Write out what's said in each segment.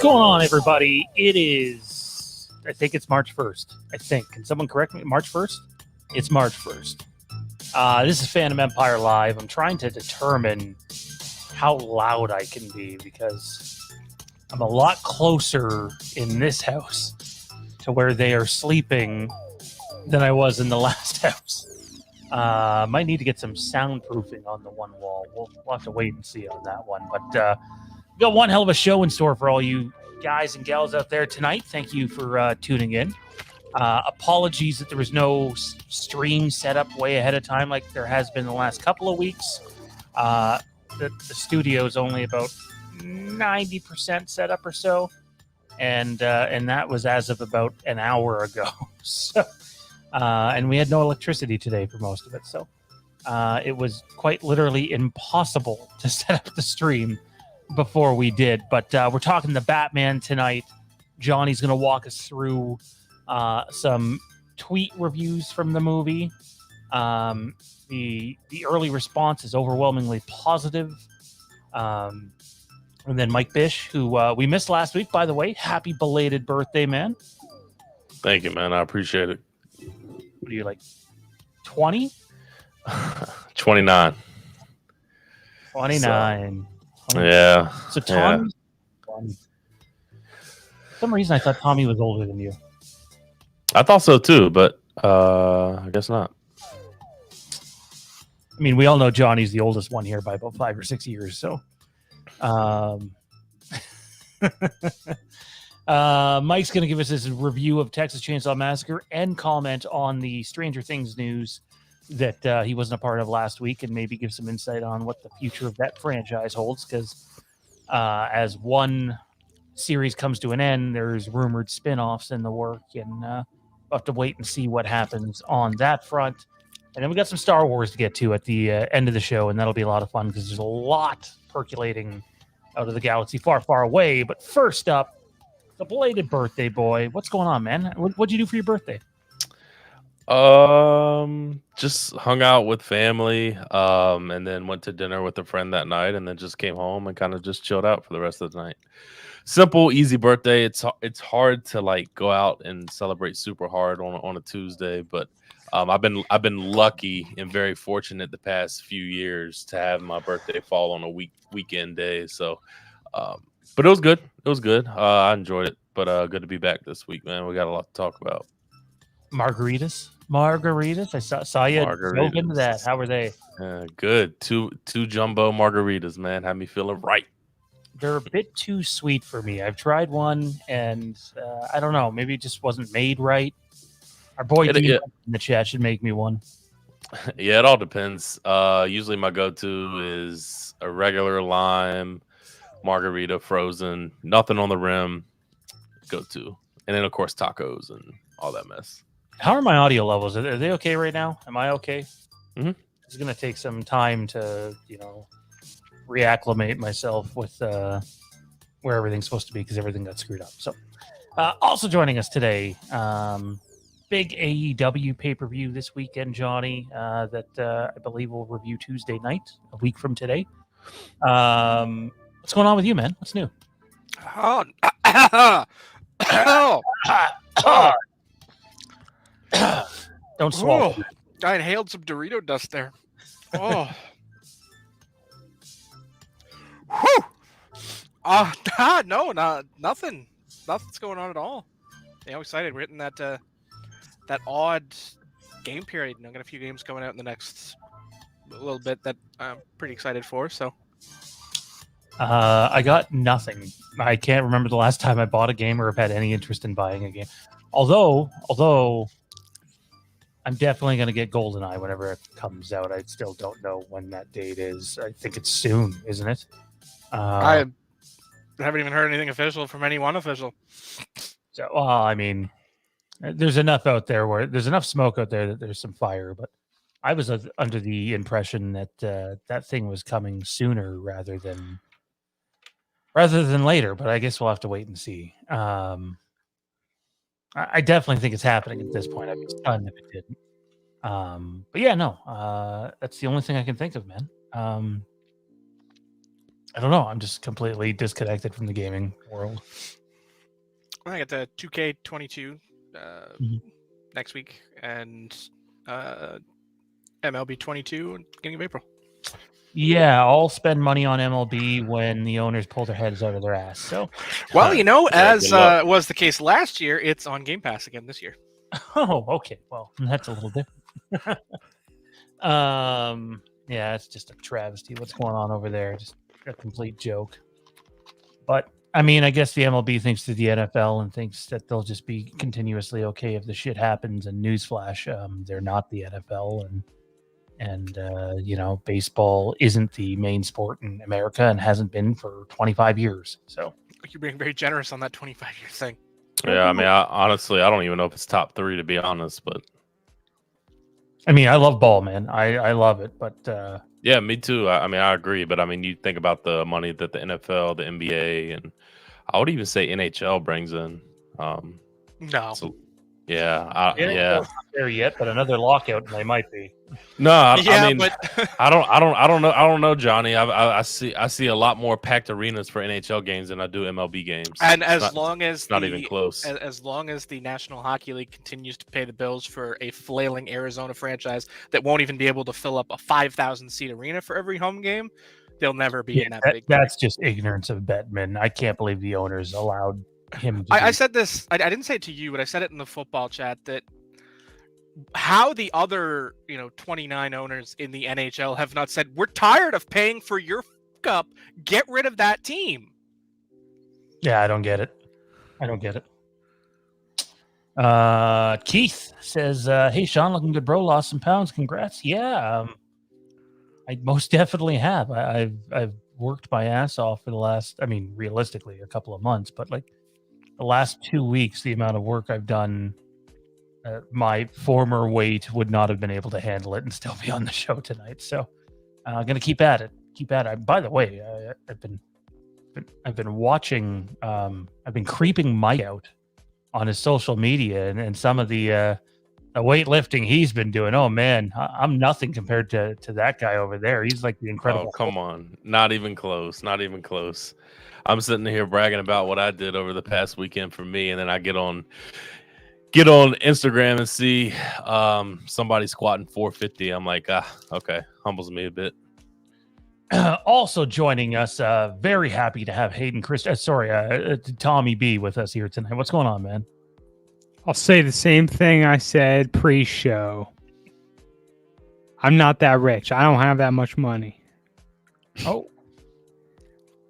going on, everybody? It is, I think it's March 1st. I think. Can someone correct me? March 1st? It's March 1st. This is Fandom Empire Live. I'm trying to determine how loud I can be because I'm a lot closer in this house to where they are sleeping than I was in the last house. Might need to get some soundproofing on the one wall. We'll have to wait and see on that one. But we got one hell of a show in store for all you guys and gals out there tonight. Thank you for tuning in. Apologies that there was no stream set up way ahead of time like there has been the last couple of weeks. The studio is only about 90% set up or so, and that was as of about an hour ago. So, and we had no electricity today for most of it, so it was quite literally impossible to set up the stream before we did. But we're talking the Batman tonight. Johnny's going to walk us through some tweet reviews from the movie. The early response is overwhelmingly positive. And then Mike Bish, who we missed last week, by the way. Happy belated birthday, man. Thank you, man. I appreciate it. What are you, like, 20? 29. 29. Yeah. So Tommy, for some reason I thought Tommy was older than you. I thought so too, but I guess not. I mean, we all know Johnny's the oldest one here by about 5 or 6 years. So, Mike's going to give us his review of Texas Chainsaw Massacre and comment on the Stranger Things news that he wasn't a part of last week, and maybe give some insight on what the future of that franchise holds. Because as one series comes to an end, there's rumored spin-offs in the work, and we'll have to wait and see what happens on that front. And then we got some Star Wars to get to at the end of the show, and that'll be a lot of fun because there's a lot percolating out of the galaxy far, far away. But first up, the belated birthday boy. What's going on, man? What'd you do for your birthday? Just hung out with family, and then went to dinner with a friend that night, and then just came home and kind of just chilled out for the rest of the night. Simple, easy birthday. It's hard to like go out and celebrate super hard on a Tuesday, but I've been lucky and very fortunate the past few years to have my birthday fall on a weekend day. So, but it was good. It was good. I enjoyed it, but good to be back this week, man. We got a lot to talk about. Margaritas. I saw you dove into that. How were they? Good. Two jumbo margaritas, man. Had me feeling right. They're a bit too sweet for me. I've tried one, and I don't know. Maybe it just wasn't made right. Our boy in the chat should make me one. Yeah, it all depends. Usually my go-to is a regular lime margarita, frozen, nothing on the rim. Go-to, and then of course tacos and all that mess. How are my audio levels? Are they okay right now? Am I okay? Mm-hmm. It's going to take some time to, reacclimate myself with where everything's supposed to be because everything got screwed up. So, also joining us today, big AEW pay-per-view this weekend, Johnny, that I believe we'll review Tuesday night, a week from today. What's going on with you, man? What's new? Don't swallow. I inhaled some Dorito dust there. Oh. Whew. No, nothing. Nothing's going on at all. Yeah, I'm excited. We're hitting that odd game period. And I've got a few games coming out in the next little bit that I'm pretty excited for. So, I got nothing. I can't remember the last time I bought a game or have had any interest in buying a game. Although I'm definitely going to get GoldenEye whenever it comes out. I still don't know when that date is. I think it's soon, isn't it? I haven't even heard anything official from anyone official. So, I mean, there's enough out there where there's enough smoke out there that there's some fire. But I was under the impression that that thing was coming sooner rather than later. But I guess we'll have to wait and see. I definitely think it's happening at this point. I'd be stunned if it didn't. But yeah, no, that's the only thing I can think of, man. I don't know. I'm just completely disconnected from the gaming world. I got the 2K22 Mhm. next week and MLB 22 beginning of April. Yeah, I'll spend money on MLB when the owners pull their heads out of their ass. So, Well, you know, Yeah, as good luck. was the case last year, it's on Game Pass again this year. oh, okay. Well, that's a little different. Yeah, it's just a travesty. What's going on over there? Just a complete joke. But I mean, I guess the MLB thinks to the NFL and thinks that they'll just be continuously okay if the shit happens. And newsflash, they're not the NFL, and you know, baseball isn't the main sport in America and hasn't been for 25 years. So You're being very generous on that 25-year thing. Yeah, I mean, honestly, I don't even know if it's top 3 to be honest, but I mean, I love ball, man. I love it, but yeah, me too. I mean, I agree, but I mean, you think about the money that the NFL, the NBA, and I would even say NHL brings in. No. So yeah, NHL's not there yet. But another lockout, and they might be. No, I mean, but I don't know, Johnny. I see a lot more packed arenas for NHL games than I do MLB games. and It's as not, long as it's not even close. as long as the National Hockey League continues to pay the bills for a flailing Arizona franchise that won't even be able to fill up a 5,000 seat arena for every home game, they'll never be in that big. That's just ignorance of Bettman. I can't believe the owners allowed him. I said this. I didn't say it to you, but I said it in the football chat that how the other 29 owners in the NHL have not said we're tired of paying for your up. Get rid of that team. Yeah, I don't get it. Keith says, "Hey Sean, looking good, bro. Lost some pounds. Congrats." Yeah, I most definitely have. I've worked my ass off for the last. I mean, realistically, a couple of months, but like the last 2 weeks, the amount of work I've done. My former weight would not have been able to handle it and still be on the show tonight. So I'm gonna keep at it. By the way, I've been watching. I've been creeping Mike out on his social media and some of the weightlifting he's been doing. Oh man, I'm nothing compared to that guy over there. He's like the incredible. Oh, come on. Not even close. Not even close. I'm sitting here bragging about what I did over the past weekend for me, and then I get on Instagram and see somebody squatting 450. I'm like, okay, humbles me a bit. Also joining us, very happy to have Hayden Tommy B with us here tonight. What's going on, man? I'll say the same thing I said pre-show. I'm not that rich. I don't have that much money. Oh.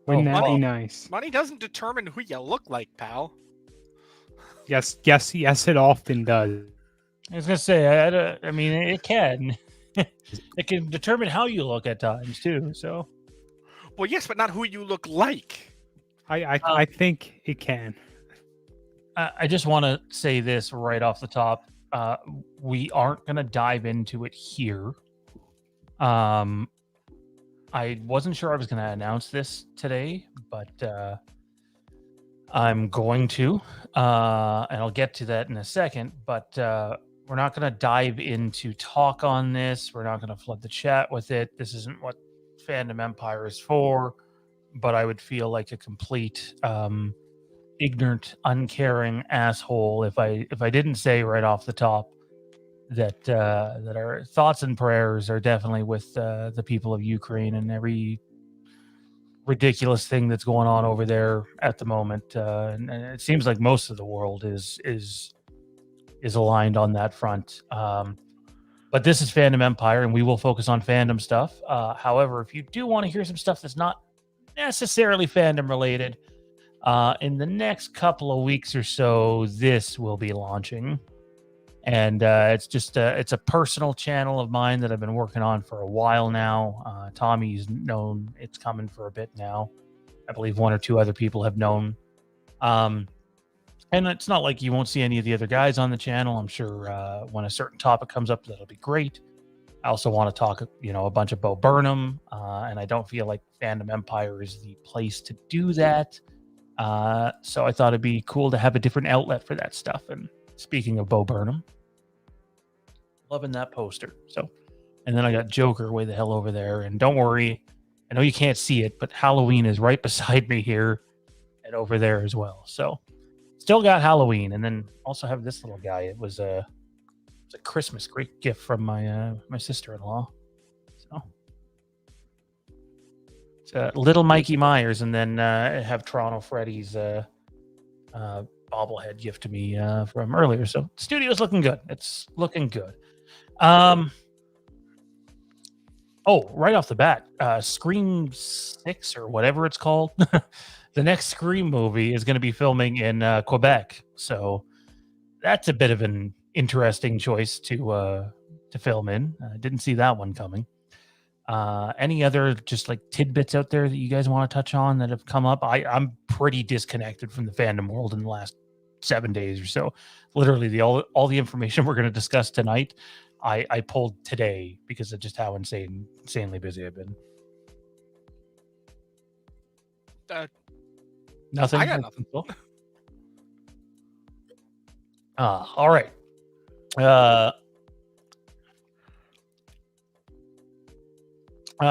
Wouldn't that money- be nice? Money doesn't determine who you look like, pal. Yes, it often does. I was gonna say, I mean, it can. It can determine how you look at times too. So, Well, yes, but not who you look like. I think it can. I just want to say this right off the top. We aren't gonna dive into it here. I wasn't sure I was gonna announce this today, but I'm going to, and I'll get to that in a second. But we're not going to dive into talk on this. We're not going to flood the chat with it. This isn't what Fandom Empire is for. But I would feel like a complete ignorant, uncaring asshole if I didn't say right off the top that our thoughts and prayers are definitely with the people of Ukraine and every ridiculous thing that's going on over there at the moment, and it seems like most of the world is aligned on that front. But this is Fandom Empire, and we will focus on fandom stuff. However, if you do want to hear some stuff that's not necessarily fandom related, in the next couple of weeks or so, this will be launching. And it's just it's a personal channel of mine that I've been working on for a while now. Tommy's known it's coming for a bit now. I believe one or two other people have known. And it's not like you won't see any of the other guys on the channel. I'm sure when a certain topic comes up, that'll be great. I also want to talk, a bunch of Bo Burnham, and I don't feel like Fandom Empire is the place to do that. So I thought it'd be cool to have a different outlet for that stuff. And speaking of Bo Burnham, loving that poster. So, and then I got Joker way the hell over there. And don't worry, I know you can't see it, but Halloween is right beside me here and over there as well. So still got Halloween, and then also have this little guy. It was a Christmas great gift from my sister-in-law. So it's little Mikey Myers, and then have Toronto Freddy's bobblehead gift to me from earlier. So studio's looking good. It's looking good. Oh, right off the bat, Scream 6 or whatever it's called. The next Scream movie is going to be filming in Quebec. So that's a bit of an interesting choice to film in. Didn't see that one coming. Any other just like tidbits out there that you guys want to touch on that have come up? I'm pretty disconnected from the fandom world in the last 7 days or so. Literally all the information we're going to discuss tonight, I pulled today because of just how insanely busy I've been. Nothing. I got nothing. All right.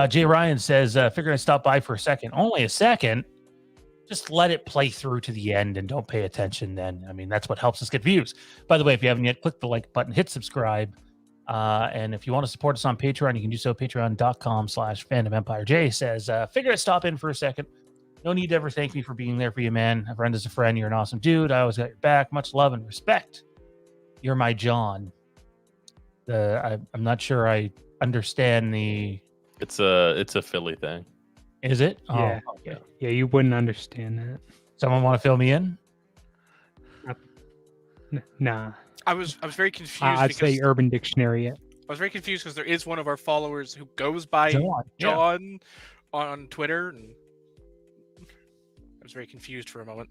Jay Ryan says, figured I'd stop by for a second. Only a second. Just let it play through to the end and don't pay attention then. I mean, that's what helps us get views. By the way, if you haven't yet, click the like button, hit subscribe. And if you want to support us on Patreon, you can do so. Patreon.com/Fandom Empire. Jay says, figured I'd stop in for a second. No need to ever thank me for being there for you, man. A friend is a friend. You're an awesome dude. I always got your back. Much love and respect. You're my John. I'm not sure I understand the... It's a Philly thing. Is it? Yeah. Oh, okay. Yeah, you wouldn't understand that. Someone want to fill me in? Nah. I was very confused. I'd say Urban Dictionary. I was very confused because there is one of our followers who goes by John on Twitter, and I was very confused for a moment.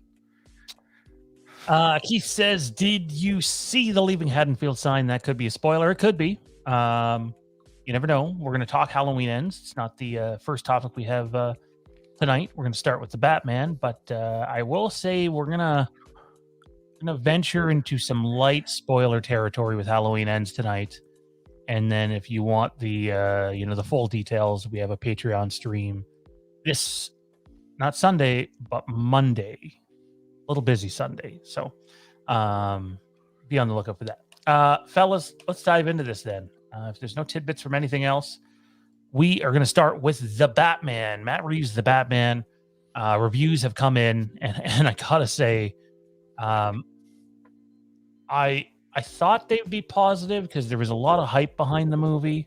Keith says, did you see the Leaving Haddonfield sign? That could be a spoiler. It could be. You never know. We're going to talk Halloween Ends. It's not the first topic we have tonight. We're going to start with the Batman, but I will say we're going to venture into some light spoiler territory with Halloween Ends tonight. And then if you want the the full details, we have a Patreon stream this, not Sunday, but Monday. A little busy Sunday. So be on the lookout for that. Fellas, let's dive into this then. If there's no tidbits from anything else, we are going to start with The Batman. Matt Reeves' The Batman. Reviews have come in, and I gotta say, I thought they would be positive because there was a lot of hype behind the movie,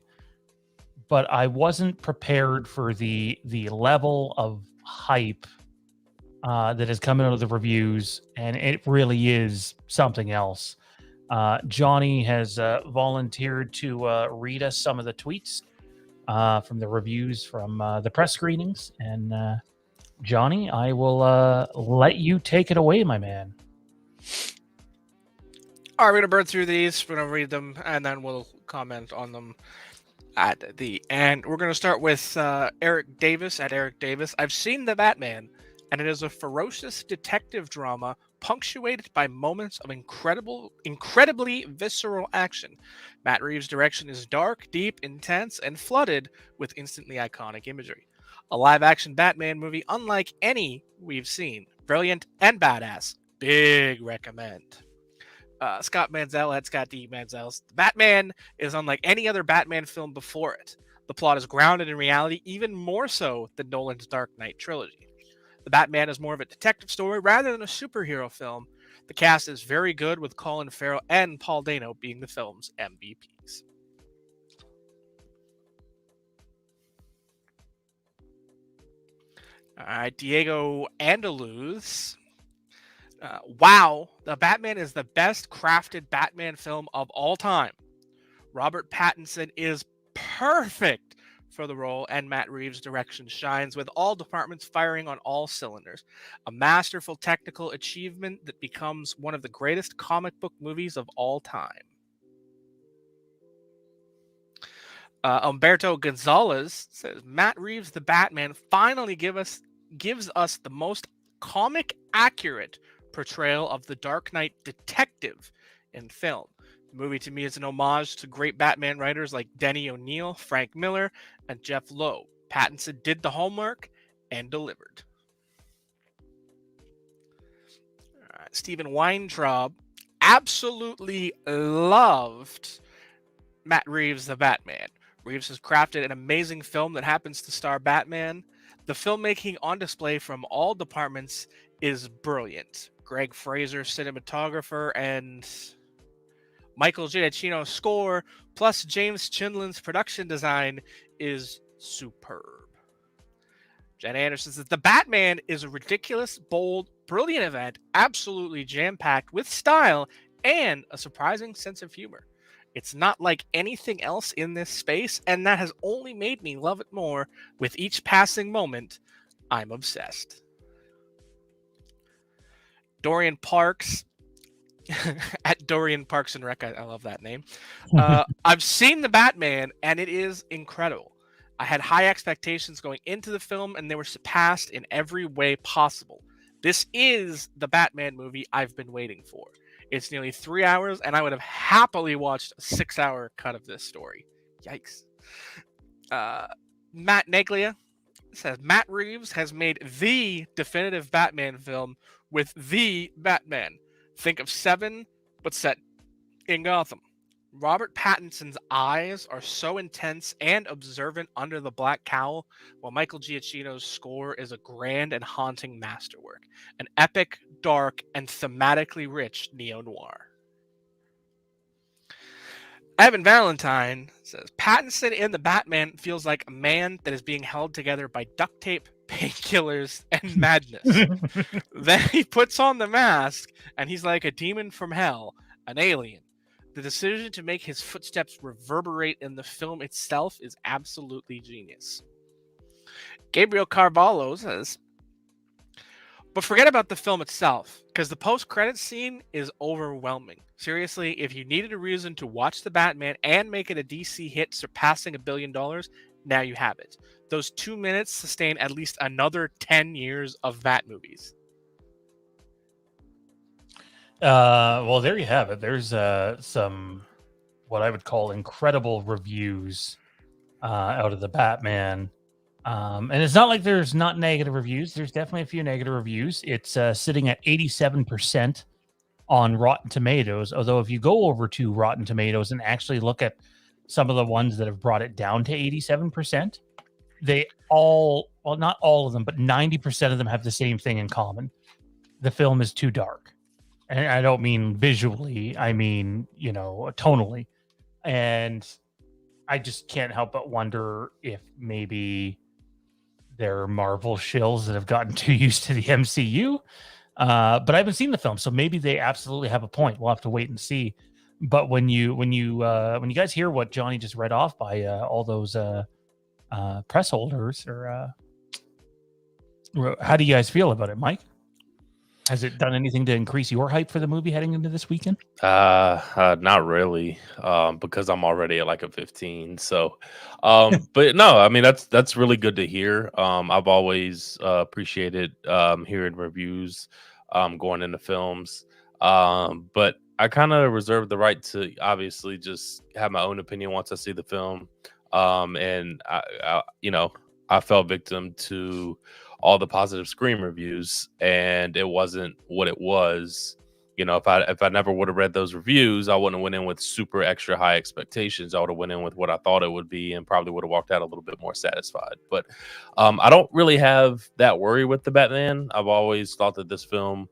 but I wasn't prepared for the level of hype that has come out of the reviews, and it really is something else. Johnny has volunteered to read us some of the tweets from the reviews from the press screenings. And Johnny, I will let you take it away, my man. All right, we're going to burn through these. We're going to read them, and then we'll comment on them at the end. We're going to start with Eric Davis at Eric Davis. I've seen The Batman, and it is a ferocious detective drama punctuated by moments of incredibly visceral action. Matt Reeves' direction is dark, deep, intense, and flooded with instantly iconic imagery. A live-action Batman movie unlike any we've seen. Brilliant and badass. Big recommend. Scott Manzel at Scott D. Manzel's Batman is unlike any other Batman film before it. The plot is grounded in reality, even more so than Nolan's Dark Knight trilogy. The Batman is more of a detective story rather than a superhero film. The cast is very good, with Colin Farrell and Paul Dano being the film's MVPs. All right, Diego Andaluz. Wow, The Batman is the best crafted Batman film of all time. Robert Pattinson is perfect for the role, and Matt Reeves' direction shines, with all departments firing on all cylinders. A masterful technical achievement that becomes one of the greatest comic book movies of all time. Umberto Gonzalez says, Matt Reeves' The Batman finally gives us the most comic accurate portrayal of the Dark Knight detective in film. The movie to me is an homage to great Batman writers like Denny O'Neil, Frank Miller, and Jeff Loeb. Pattinson did the homework and delivered. Stephen Weintraub absolutely loved Matt Reeves' The Batman. Reeves has crafted an amazing film that happens to star Batman. The filmmaking on display from all departments is brilliant. Greg Fraser, cinematographer, and Michael Giacchino's score, plus James Chinlin's production design, is superb. Jen Anderson says, The Batman is a ridiculous, bold, brilliant event, absolutely jam-packed with style and a surprising sense of humor. It's not like anything else in this space, and that has only made me love it more. With each passing moment, I'm obsessed. Dorian Parks, at Dorian Parks and Rec, I love that name. I've seen The Batman, and it is incredible. I had high expectations going into the film, and they were surpassed in every way possible. This is the Batman movie I've been waiting for. It's nearly 3 hours, and I would have happily watched a 6-hour cut of this story. Yikes. Matt Neglia says, Matt Reeves has made the definitive Batman film with the Batman. Think of Seven, but set in Gotham. Robert Pattinson's eyes are so intense and observant under the black cowl, while Michael Giacchino's score is a grand and haunting masterwork. An epic, dark, and thematically rich neo-noir. Evan Valentine says, Pattinson in The Batman feels like a man that is being held together by duct tape, painkillers, and madness. Then he puts on the mask, and he's like a demon from hell, an alien. The decision to make his footsteps reverberate in the film itself is absolutely genius. Gabriel Carvalho says, but forget about the film itself, because the post-credits scene is overwhelming. Seriously, if you needed a reason to watch The Batman and make it a DC hit surpassing $1 billion, now you have it. Those 2 minutes sustain at least another 10 years of Bat movies. Well, there you have it. There's some what I would call incredible reviews out of the Batman. And it's not like there's not negative reviews. There's definitely a few negative reviews. It's sitting at 87% on Rotten Tomatoes. Although if you go over to Rotten Tomatoes and actually look at some of the ones that have brought it down to 87%, they all, well, not all of them, but 90% of them have the same thing in common. The film is too dark. And I don't mean visually, I mean, tonally. And I just can't help but wonder if maybe they're Marvel shills that have gotten too used to the MCU. But I haven't seen the film, so maybe they absolutely have a point. We'll have to wait and see. But when you guys hear what Johnny just read off by all those press holders, or how do you guys feel about it, Mike? Has it done anything to increase your hype for the movie heading into this weekend? Not really, because I'm already at like a 15. So, but no, I mean that's really good to hear. I've always appreciated hearing reviews going into films, but I kind of reserve the right to obviously just have my own opinion once I see the film. And I fell victim to all the positive Scream reviews, and it wasn't what it was. If I never would have read those reviews, I wouldn't have went in with super extra high expectations. I would have went in with what I thought it would be, and probably would have walked out a little bit more satisfied. But I don't really have that worry with the Batman. I've always thought that this film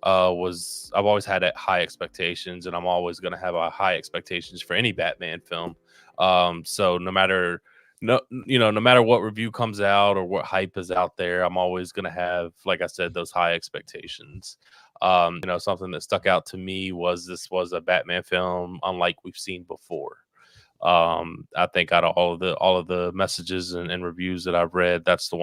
I've always had high expectations, and I'm always going to have high expectations for any Batman film. So no matter what review comes out or what hype is out there, I'm always going to have, like I said, those high expectations. Something that stuck out to me was this was a Batman film unlike we've seen before. I think out of all of the messages and reviews that I've read, that's the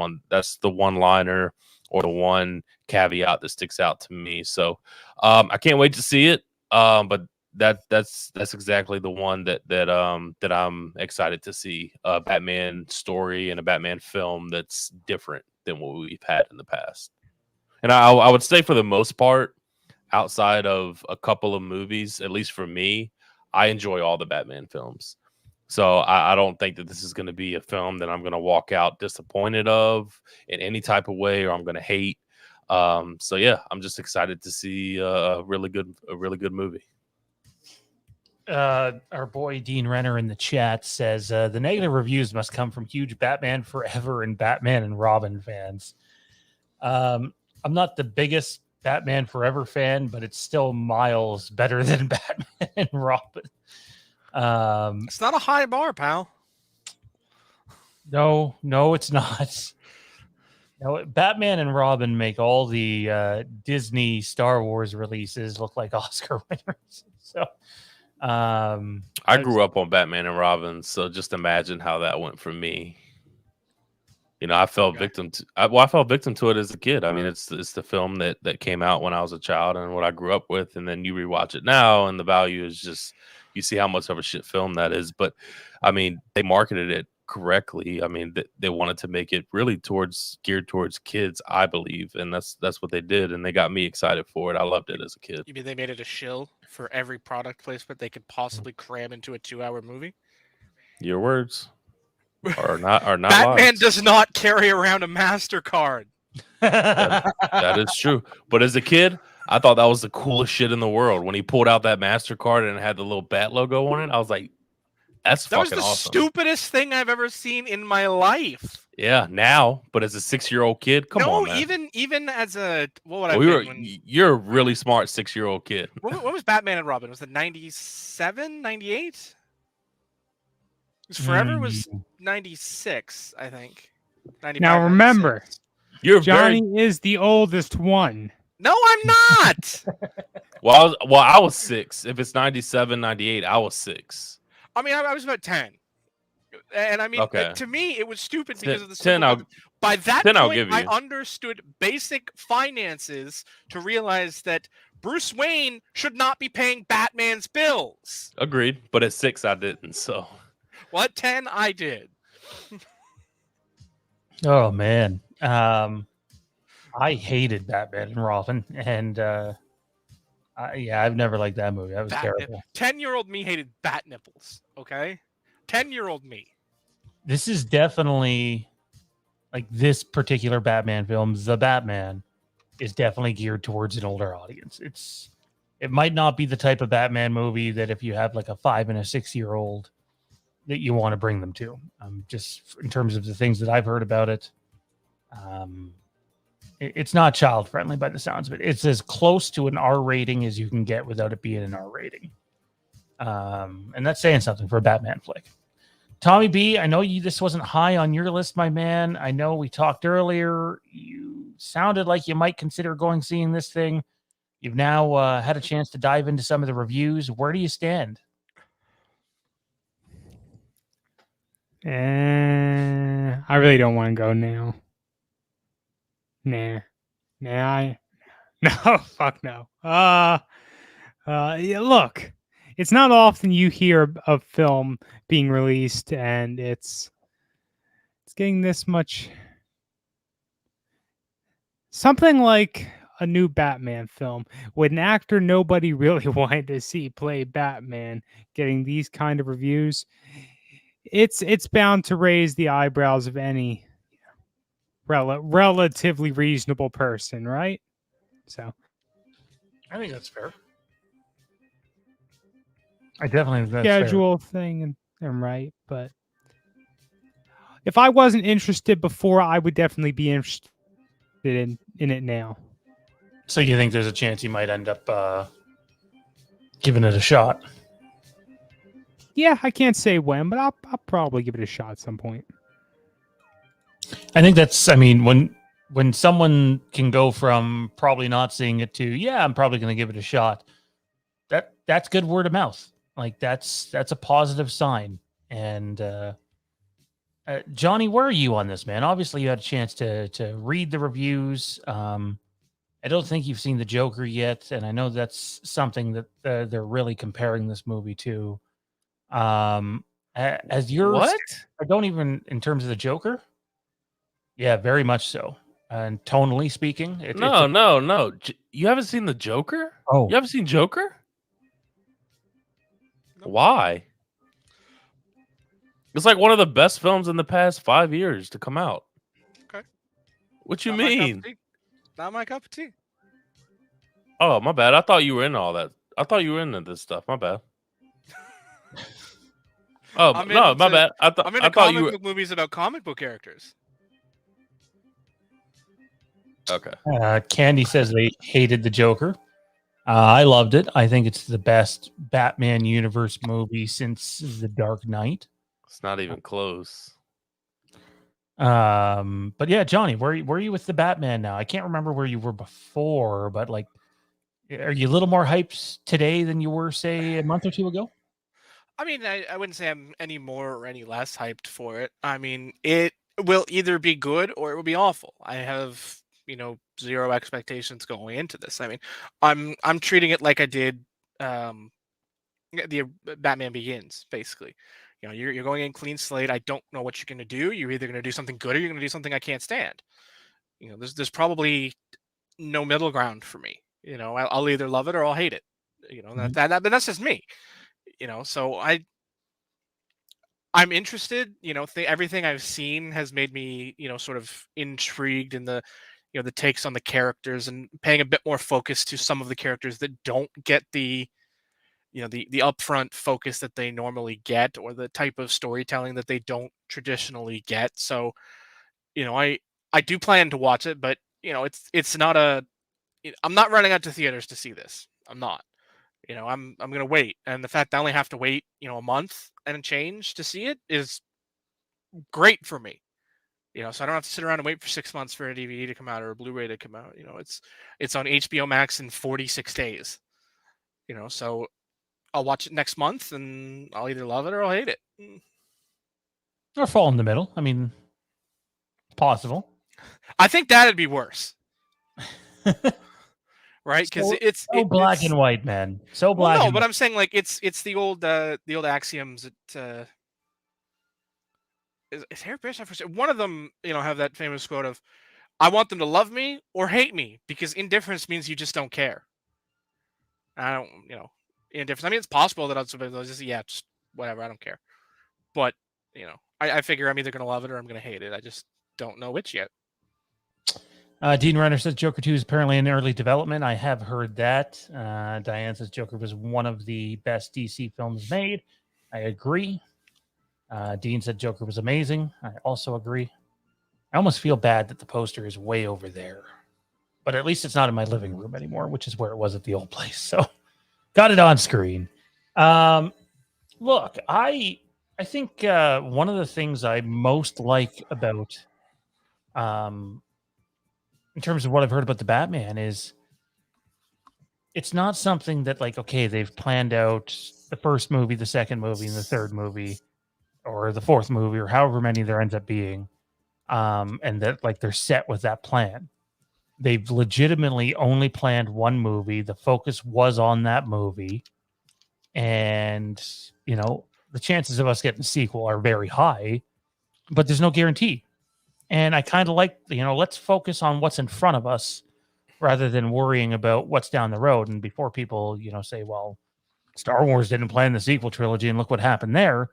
one liner or the one caveat that sticks out to me. So I can't wait to see it. But that's exactly the one that I'm excited to see, a Batman story and a Batman film that's different than what we've had in the past. And I would say for the most part, outside of a couple of movies, at least for me, I enjoy all the Batman films. So I don't think that this is going to be a film that I'm going to walk out disappointed of in any type of way, or I'm going to hate. So yeah, I'm just excited to see a really good movie. Our boy Dean Renner in the chat says the negative reviews must come from huge Batman Forever and Batman and Robin fans. I'm not the biggest Batman Forever fan, but it's still miles better than Batman and Robin. It's not a high bar, pal. No, it's not. No, Batman and Robin make all the Disney Star Wars releases look like Oscar winners. So, I grew up on Batman and Robin, so just imagine how that went for me. You know, I fell victim to. I fell victim to it as a kid. I mean, it's the film that came out when I was a child and what I grew up with, and then you rewatch it now, and the value is just you see how much of a shit film that is. But I mean, they marketed it correctly. I mean, they wanted to make it really geared towards kids, I believe, and that's what they did, and they got me excited for it. I loved it as a kid. You mean they made it a shill for every product placement they could possibly cram into a 2-hour movie? Your words are not Batman lies. does not carry around a MasterCard. That is true. But as a kid, I thought that was the coolest shit in the world. When he pulled out that MasterCard and it had the little bat logo on it, I was like, that's That was fucking the awesome. stupidest thing I've ever seen in my life. Yeah, now, but as a 6-year-old kid, come on, man. even as a what would I Well, been you're a really smart 6-year-old kid. when was Batman and Robin? Was it 97, 98? Forever was 96, I think. 95, Now remember, 96. You're Johnny very is the oldest one. No, I'm not. well. I was 6. If it's 97, 98, I was 6. I mean, I was about 10. And I mean, Okay. to me, it was stupid because of the 10. by that 10 I'll point, give you. I understood basic finances to realize that Bruce Wayne should not be paying Batman's bills. Agreed, but at 6, I didn't. So, Well, at 10, I did. Oh man, I hated Batman and Robin, and I've never liked that movie. That was terrible. 10-year-old me hated bat nipples. Okay, 10-year-old me. This is definitely like this particular Batman film. The Batman is definitely geared towards an older audience. It might not be the type of Batman movie that if you have like a 5 and a 6-year-old that you want to bring them to. Just in terms of the things that I've heard about it, it's not child friendly by the sounds of it. It's as close to an R rating as you can get without it being an R rating. And that's saying something for a Batman flick. Tommy B, I know this wasn't high on your list, my man. I know we talked earlier. You sounded like you might consider seeing this thing. You've now had a chance to dive into some of the reviews. Where do you stand? I really don't want to go now. No, fuck no. Yeah, look, it's not often you hear a film being released and it's getting this much. Something like a new Batman film with an actor nobody really wanted to see play Batman, getting these kind of reviews. It's bound to raise the eyebrows of any relatively reasonable person, right? So, I think that's fair. I definitely think that's casual thing, and I'm right. But if I wasn't interested before, I would definitely be interested in it now. So you think there's a chance you might end up giving it a shot? Yeah, I can't say when, but I'll probably give it a shot at some point. I think that's, I mean, when someone can go from probably not seeing it to, yeah, I'm probably going to give it a shot. That's good word of mouth. Like that's a positive sign. And Johnny, where are you on this, man? Obviously you had a chance to read the reviews. I don't think you've seen the Joker yet. And I know that's something that they're really comparing this movie to. As your what? I don't even in terms of the Joker. Yeah, very much so. And tonally speaking, no. You haven't seen the Joker? Oh, You haven't seen Joker? Nope. Why? It's like one of the best films in the past 5 years to come out. Okay. What you Not my cup of mean? tea. Not my cup of tea. Oh, my bad. I thought you were into all that. I thought you were into this stuff. My bad. Oh I'm no, my into- bad. I I'm into thought you comic were book movies about comic book characters. okay. Candy says they hated the Joker. I loved it. I think it's the best Batman universe movie since The Dark Knight. It's not even close. But yeah, Johnny, where are you with the Batman now? I can't remember where you were before, but like, are you a little more hyped today than you were, say, a month or two ago? I mean, I wouldn't say I'm any more or any less hyped for it. I mean, it will either be good or it will be awful. I have, zero expectations going into this. I mean, I'm treating it like I did the Batman Begins, basically. You're going in clean slate. I don't know what you're going to do. You're either going to do something good or you're going to do something I can't stand. There's probably no middle ground for me. I'll either love it or I'll hate it. Mhm. But that's just me. So I'm interested. Everything I've seen has made me, sort of intrigued in the, the takes on the characters and paying a bit more focus to some of the characters that don't get the, the upfront focus that they normally get, or the type of storytelling that they don't traditionally get. So, I do plan to watch it, but it's not I'm not running out to theaters to see this. I'm not. I'm gonna wait, and the fact that I only have to wait, a month and change to see it is great for me. So I don't have to sit around and wait for 6 months for a DVD to come out or a Blu-ray to come out. It's on HBO Max in 46 days. So I'll watch it next month, and I'll either love it or I'll hate it. Or fall in the middle. I mean, possible. I think that'd be worse, right? Because So- it's So black it's, and white, man. So well, black no, and but white. I'm saying like it's the old axioms that is Harry Bishop. One of them, have that famous quote of, "I want them to love me or hate me, because indifference means you just don't care." I don't, indifference. I mean, it's possible that I'll just just whatever. I don't care. But I figure I'm either gonna love it or I'm gonna hate it. I just don't know which yet. Dean Renner says Joker 2 is apparently in early development. I have heard that. Diane says Joker was one of the best DC films made. I agree. Dean said Joker was amazing. I also agree. I almost feel bad that the poster is way over there, but at least it's not in my living room anymore, which is where it was at the old place. So got it on screen. Look, I think one of the things I most like about in terms of what I've heard about the Batman is it's not something that like, okay, they've planned out the first movie, the second movie, and the third movie, or the fourth movie, or however many there ends up being. And that like they're set with that plan. They've legitimately only planned one movie. The focus was on that movie. And, the chances of us getting a sequel are very high, but there's no guarantee. And I kind of like, let's focus on what's in front of us rather than worrying about what's down the road. And before people, say, well, Star Wars didn't plan the sequel trilogy and look what happened there.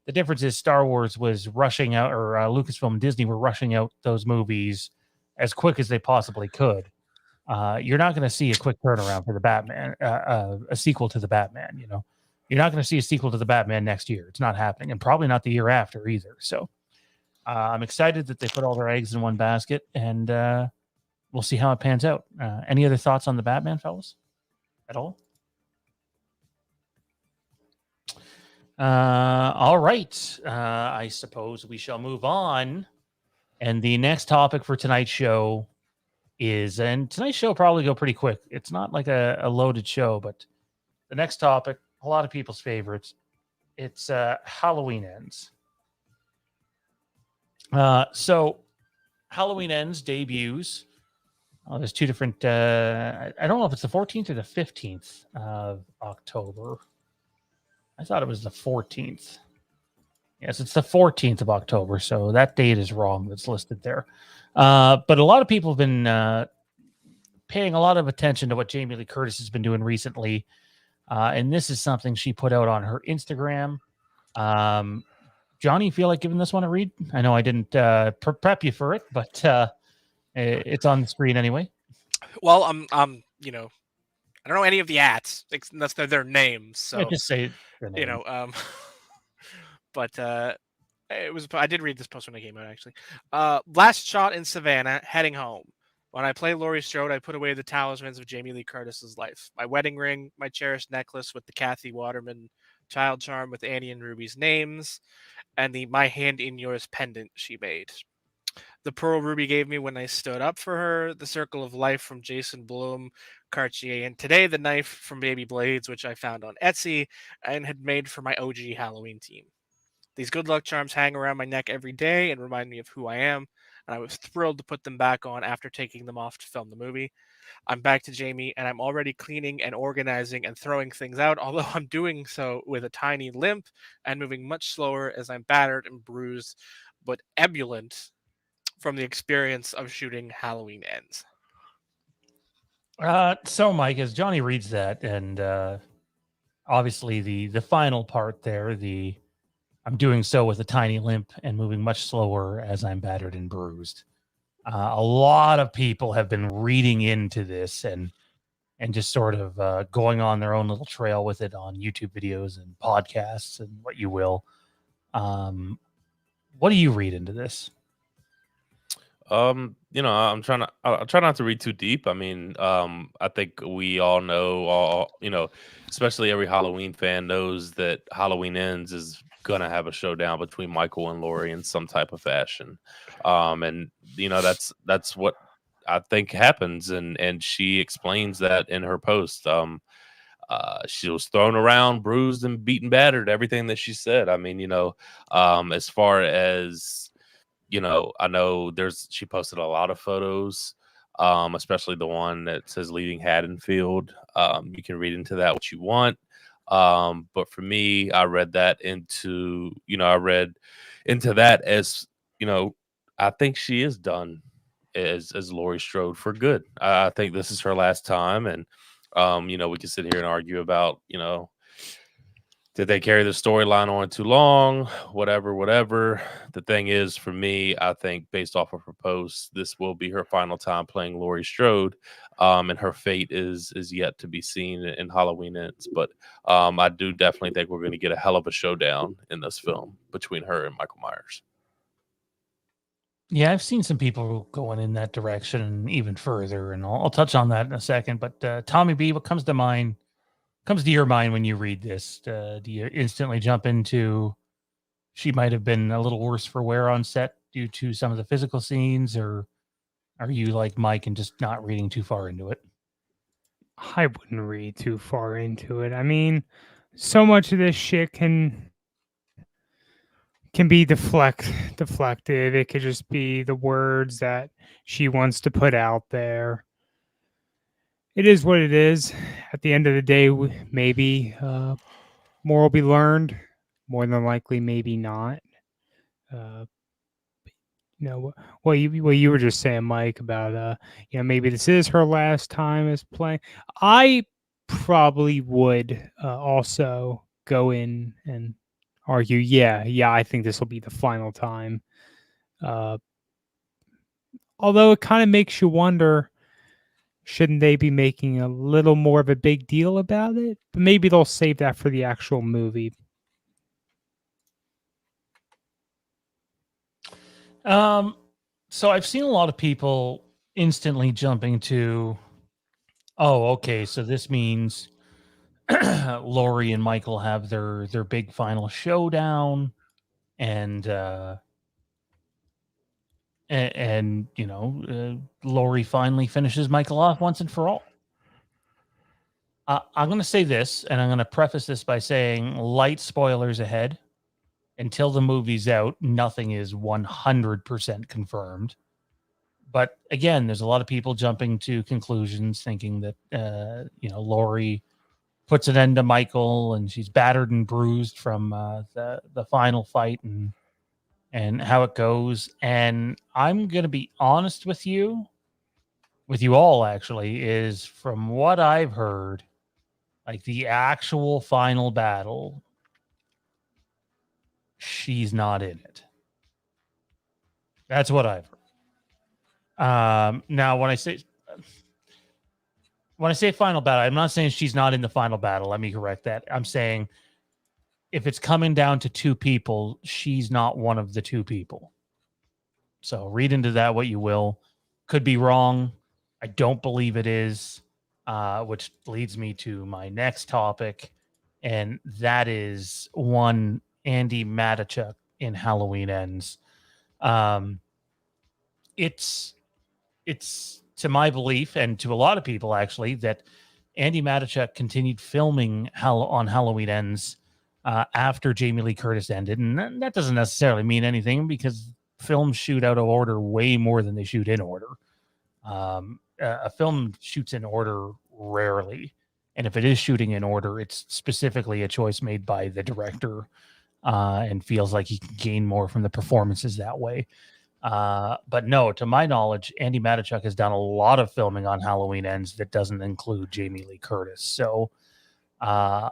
The difference is Star Wars was rushing out, or Lucasfilm and Disney were rushing out those movies as quick as they possibly could. You're not going to see a quick turnaround for the Batman, a sequel to the Batman. You're not going to see a sequel to the Batman next year. It's not happening, and probably not the year after either. So I'm excited that they put all their eggs in one basket, and we'll see how it pans out. Any other thoughts on the Batman, fellas, at all? All right. I suppose we shall move on. And the next topic for tonight's show is, and tonight's show will probably go pretty quick. It's not like a loaded show, but the next topic, a lot of people's favorites, it's Halloween Ends. So Halloween Ends debuts. There's two different, I don't know if it's the 14th or the 15th of October. I thought it was the 14th. Yes, it's the 14th of October, so that date is wrong that's listed there. But a lot of people have been paying a lot of attention to what Jamie Lee Curtis has been doing recently. And this is something she put out on her Instagram. Johnny, feel like giving this one a read? I know I didn't prep you for it, but it's on the screen anyway. Well, you know, I don't know any of the ats unless they're their names. So Yeah, just say the name. you know, but it was. I did read this post when it came out actually. Last shot in Savannah, heading home. When I play Laurie Strode, I put away the talismans of Jamie Lee Curtis's life. My wedding ring, my cherished necklace with the Kathy Waterman child charm with Annie and Ruby's names, and the My Hand in Yours pendant she made. The pearl Ruby gave me when I stood up for her, the circle of life from Jason Blum, Cartier, and today the knife from Baby Blades, which I found on Etsy and had made for my OG Halloween team. These good luck charms hang around my neck every day and remind me of who I am, and I was thrilled to put them back on after taking them off to film the movie. I'm back to Jamie, and I'm already cleaning and organizing and throwing things out, although I'm doing so with a tiny limp and moving much slower as I'm battered and bruised, but ebullient from the experience of shooting Halloween Ends. So, Mike, as Johnny reads that, and obviously the final part there, I'm doing so with a tiny limp and moving much slower as I'm battered and bruised. A lot of people have been reading into this and just sort of going on their own little trail with it on YouTube videos and podcasts and what you will. What do you read into this? I'll try not to read too deep. I mean, I think we all know, especially every Halloween fan knows that Halloween Ends is gonna have a showdown between Michael and Laurie in some type of fashion. And that's what I think happens, and she explains that in her post. She was thrown around, bruised and beaten, battered, everything that she said. I mean, as far as I know she posted a lot of photos, especially the one that says leaving Haddonfield. You can read into that what you want. But for me, I read into that as, I think she is done as Laurie Strode for good. I think this is her last time. And, we can sit here and argue about, did they carry the storyline on too long? Whatever. The thing is, for me, I think based off of her post, this will be her final time playing Laurie Strode, and her fate is yet to be seen in Halloween Ends. But I do definitely think we're going to get a hell of a showdown in this film between her and Michael Myers. Yeah, I've seen some people going in that direction and even further, and I'll touch on that in a second. But Tommy B, what comes to your mind when you read this? Do you instantly jump into she might have been a little worse for wear on set due to some of the physical scenes, or are you like Mike and just not reading too far into it? I wouldn't read too far into it. I mean, so much of this shit can be deflected. It could just be the words that she wants to put out there. It is what it is. At the end of the day, maybe more will be learned. More than likely, maybe not. What you were just saying, Mike, about maybe this is her last time as playing. I probably would also go in and argue, yeah, I think this will be the final time. Although it kind of makes you wonder, shouldn't they be making a little more of a big deal about it? But maybe they'll save that for the actual movie. So I've seen a lot of people instantly jumping to, oh, okay, so this means Laurie and Michael have their big final showdown, and Laurie finally finishes Michael off once and for all. I'm going to say this, and I'm going to preface this by saying light spoilers ahead. Until the movie's out, nothing is 100% confirmed. But again, there's a lot of people jumping to conclusions, thinking that Laurie puts an end to Michael, and she's battered and bruised from the final fight and how it goes. And I'm gonna be honest with you all actually, is from what I've heard, like the actual final battle she's not in it. That's what I've heard. Now, when I say final battle, I'm not saying she's not in the final battle. Let me correct that. I'm saying if it's coming down to two people, she's not one of the two people. So read into that what you will. Could be wrong. I don't believe it is, which leads me to my next topic, and that is one Andy Matichuk in Halloween Ends. It's to my belief, and to a lot of people actually, that Andy Matichuk continued filming on Halloween Ends after Jamie Lee Curtis ended, and that doesn't necessarily mean anything because films shoot out of order way more than they shoot in order. A film shoots in order rarely, and if it is shooting in order, it's specifically a choice made by the director and feels like he can gain more from the performances that way. But no, to my knowledge, Andy Matichuk has done a lot of filming on Halloween Ends that doesn't include Jamie Lee Curtis. So I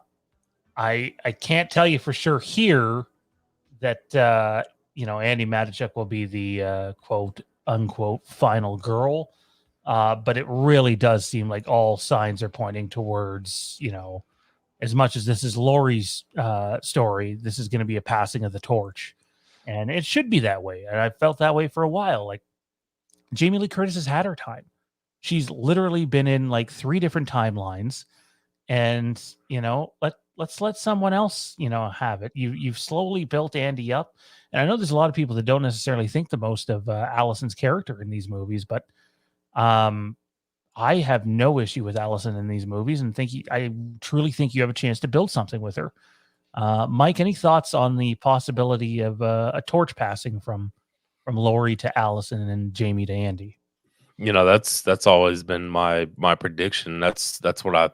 can't tell you for sure here that Andy Matichuk will be the quote unquote final girl. But it really does seem like all signs are pointing towards, as much as this is Laurie's story, this is going to be a passing of the torch. And it should be that way. And I felt that way for a while. Like Jamie Lee Curtis has had her time. She's literally been in like 3 different timelines. And, let's let someone else, have it. You've slowly built Andy up. And I know there's a lot of people that don't necessarily think the most of Allison's character in these movies, but I have no issue with Allison in these movies and I truly think you have a chance to build something with her. Mike, any thoughts on the possibility of a torch passing from Laurie to Allison and Jamie to Andy? That's always been my prediction. That's what I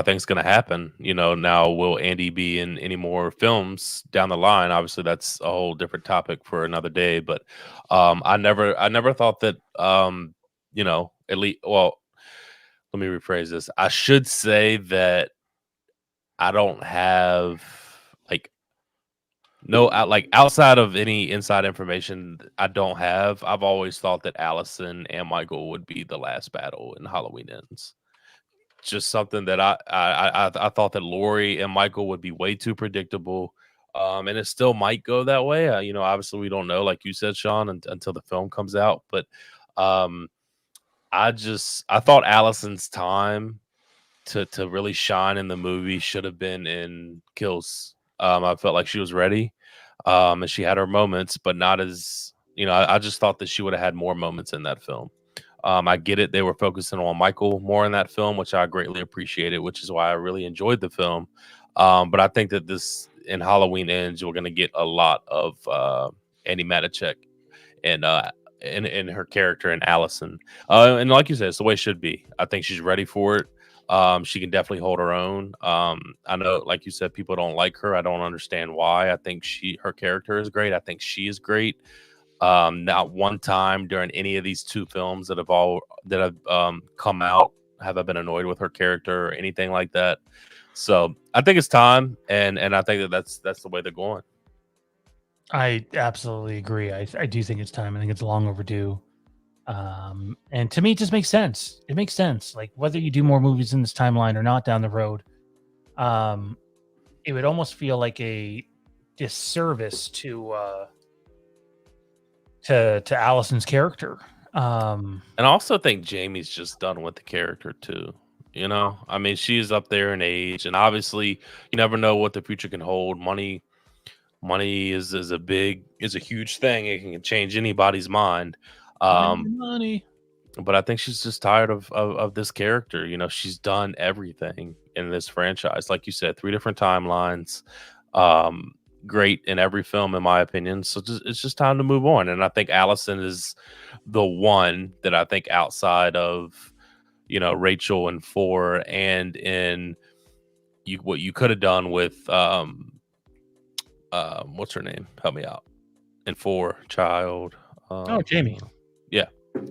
think is going to happen. Now will Andy be in any more films down the line? Obviously, that's a whole different topic for another day. But I never thought that at least. Well, let me rephrase this. I should say that I don't have outside of any inside information I've always thought that Allison and Michael would be the last battle in Halloween Ends. Just something that I thought that Laurie and Michael would be way too predictable. And it still might go that way. Obviously we don't know, like you said, Sean, until the film comes out. But I thought Allison's time to really shine in the movie should have been in Kills. I felt like she was ready, and she had her moments, but not as I just thought that she would have had more moments in that film. I get it; they were focusing on Michael more in that film, which I greatly appreciated, which is why I really enjoyed the film. But I think that this in Halloween Ends, we're going to get a lot of Andy Matichuk and in her character and Allison. And like you said, it's the way it should be. I think she's ready for it. She can definitely hold her own. I know, like you said, people don't like her. I don't understand why. I think her character is great. I think she is great. Not one time during any of these 2 films that have come out have I been annoyed with her character or anything like that. So I think it's time, and I think that's the way they're going. I absolutely agree. I do think it's time. I think it's long overdue. And to me, it just makes sense. It makes sense. Like whether you do more movies in this timeline or not down the road, it would almost feel like a disservice to Allison's character. And I also think Jamie's just done with the character too. I mean, she's up there in age, and obviously, you never know what the future can hold. Money is a huge thing. It can change anybody's mind. Money. But I think she's just tired of this character. She's done everything in this franchise. Like you said, 3 different timelines. Great in every film, in my opinion. So it's just time to move on. And I think Allison is the one that I think outside of, Rachel and 4 and in what you could have done with, what's her name? Help me out. In 4, Child. Jamie. Yeah.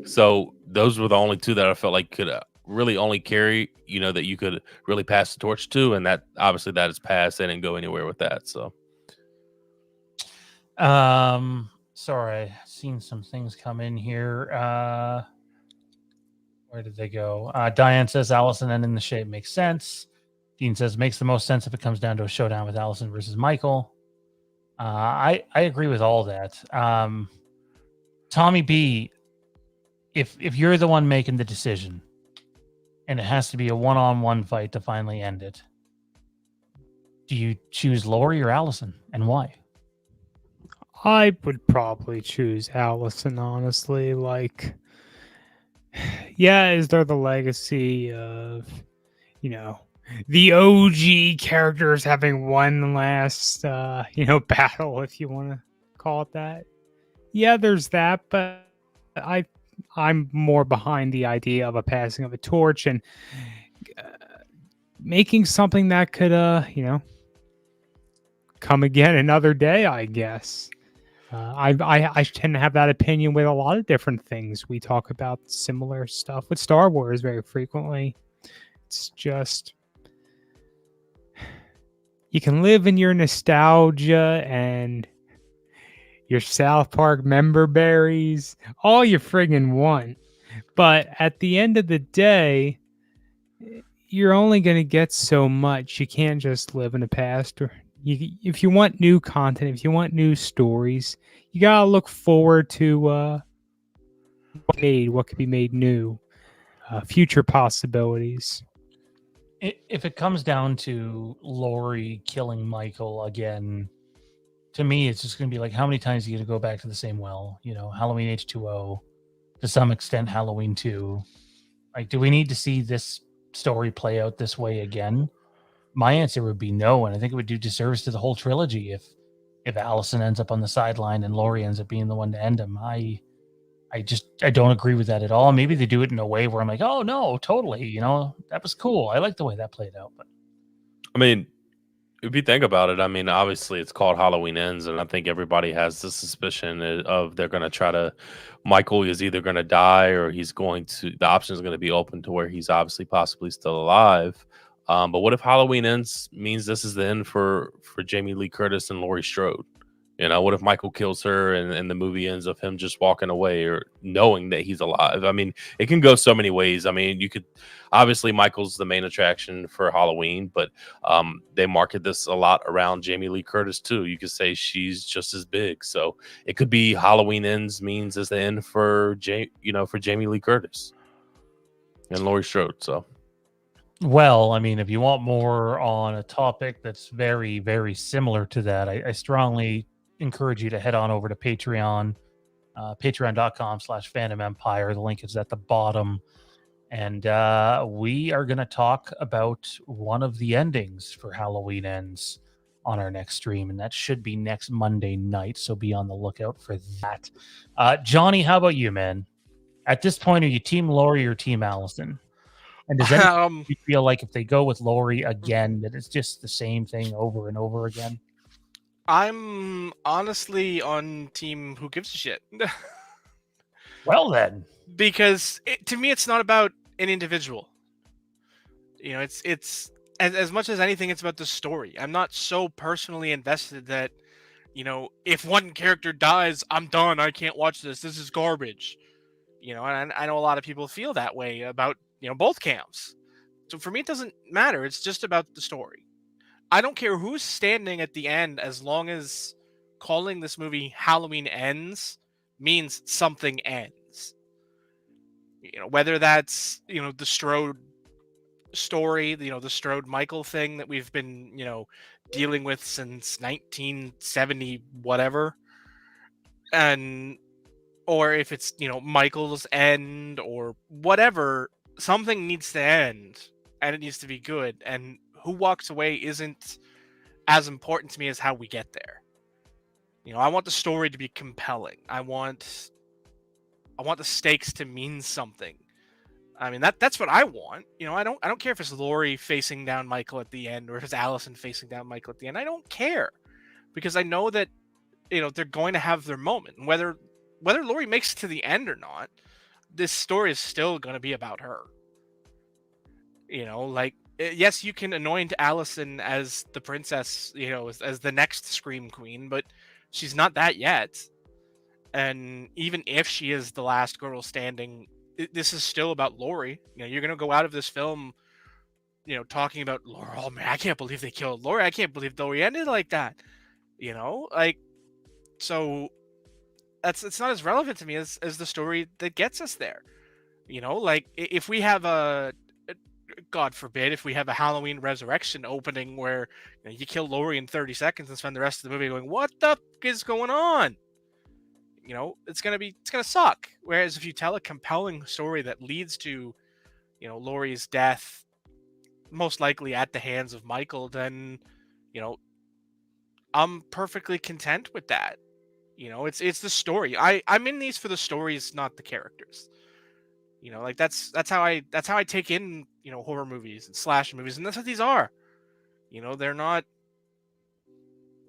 So those were the only 2 that I felt like could really only carry, that you could really pass the torch to. And that obviously that is passed. They didn't go anywhere with that. So Sorry, seen some things come in here. Where did they go? Diane says Allison and in the shape makes sense. Dean says makes the most sense if it comes down to a showdown with Allison versus Michael. I agree with all that. Tommy B, if you're the one making the decision, and it has to be a one-on-one fight to finally end it, do you choose Lori or Allison, and why? I would probably choose Allison, honestly. Like, yeah, is there the legacy of, the OG characters having one last, battle, if you want to call it that? Yeah, there's that, but I'm more behind the idea of a passing of a torch and making something that could, come again another day, I guess. I tend to have that opinion with a lot of different things. We talk about similar stuff with Star Wars very frequently. It's just you can live in your nostalgia and your South Park member berries all you friggin' want. But at the end of the day, you're only going to get so much. You can't just live in the past. Or if you want new content, if you want new stories, you got to look forward to what could be made new, future possibilities. If it comes down to Lori killing Michael again, to me, it's just going to be like, how many times are you going to go back to the same well? Halloween H2O, to some extent, Halloween 2. Like, do we need to see this story play out this way again? My answer would be no, and I think it would do disservice to the whole trilogy if Allison ends up on the sideline and Laurie ends up being the one to end him. I don't agree with that at all. Maybe they do it in a way where I'm like, oh no, totally, that was cool. I like the way that played out. But I mean, if you think about it, I mean, obviously it's called Halloween Ends, and I think everybody has the suspicion of they're going to try to. Michael is either going to die or the option is going to be open to where he's obviously possibly still alive. But what if Halloween Ends means this is the end for Jamie Lee Curtis and Laurie Strode? What if Michael kills her and the movie ends of him just walking away or knowing that he's alive? I mean, it can go so many ways. I mean, obviously Michael's the main attraction for Halloween, but they market this a lot around Jamie Lee Curtis too. You could say she's just as big. So it could be Halloween Ends means it's the end for Jamie Lee Curtis and Laurie Strode. So. Well, I mean, if you want more on a topic that's very, very similar to that, I strongly encourage you to head on over to Patreon, patreon.com/Fandom Empire. The link is at the bottom. And we are going to talk about one of the endings for Halloween Ends on our next stream. And that should be next Monday night. So be on the lookout for that. Johnny, how about you, man? At this point, are you Team Laurie or Team Allison? And does anyone feel like if they go with Laurie again, that it's just the same thing over and over again? I'm honestly on team who gives a shit. Well, then. Because to me, it's not about an individual. It's as much as anything, it's about the story. I'm not so personally invested that, if one character dies, I'm done. I can't watch this. This is garbage. And I know a lot of people feel that way about, both camps. So for me, it doesn't matter. It's just about the story. I don't care who's standing at the end as long as calling this movie Halloween Ends means something ends. Whether that's, the Strode story, the Strode Michael thing that we've been, dealing with since 1970, whatever. Or if it's, Michael's end or whatever, something needs to end and it needs to be good. And who walks away isn't as important to me as how we get there. I want the story to be compelling. I want the stakes to mean something. I mean, that's what I want. I don't care if it's Laurie facing down Michael at the end or if it's Allison facing down Michael at the end. I don't care because I know that they're going to have their moment. And whether Laurie makes it to the end or not, this story is still going to be about her. Yes, you can anoint Allison as the princess, as the next Scream Queen, but she's not that yet. And even if she is the last girl standing, this is still about Laurie. You know, you're gonna go out of this film, you know, talking about Laura. Oh man, I can't believe they killed Laurie. I can't believe Laurie ended like that. You know, like, so it's not as relevant to me as the story that gets us there. You know, like if we have God forbid, if we have a Halloween Resurrection opening where you kill Laurie in 30 seconds and spend the rest of the movie going, what the f- is going on? You know, it's gonna suck. Whereas if you tell a compelling story that leads to, you know, Laurie's death, most likely at the hands of Michael, then, you know, I'm perfectly content with that. You know, it's the story. I'm in these for the stories, not the characters. You know, like that's how I take in, you know, horror movies and slasher movies, and that's what these are. You know, they're not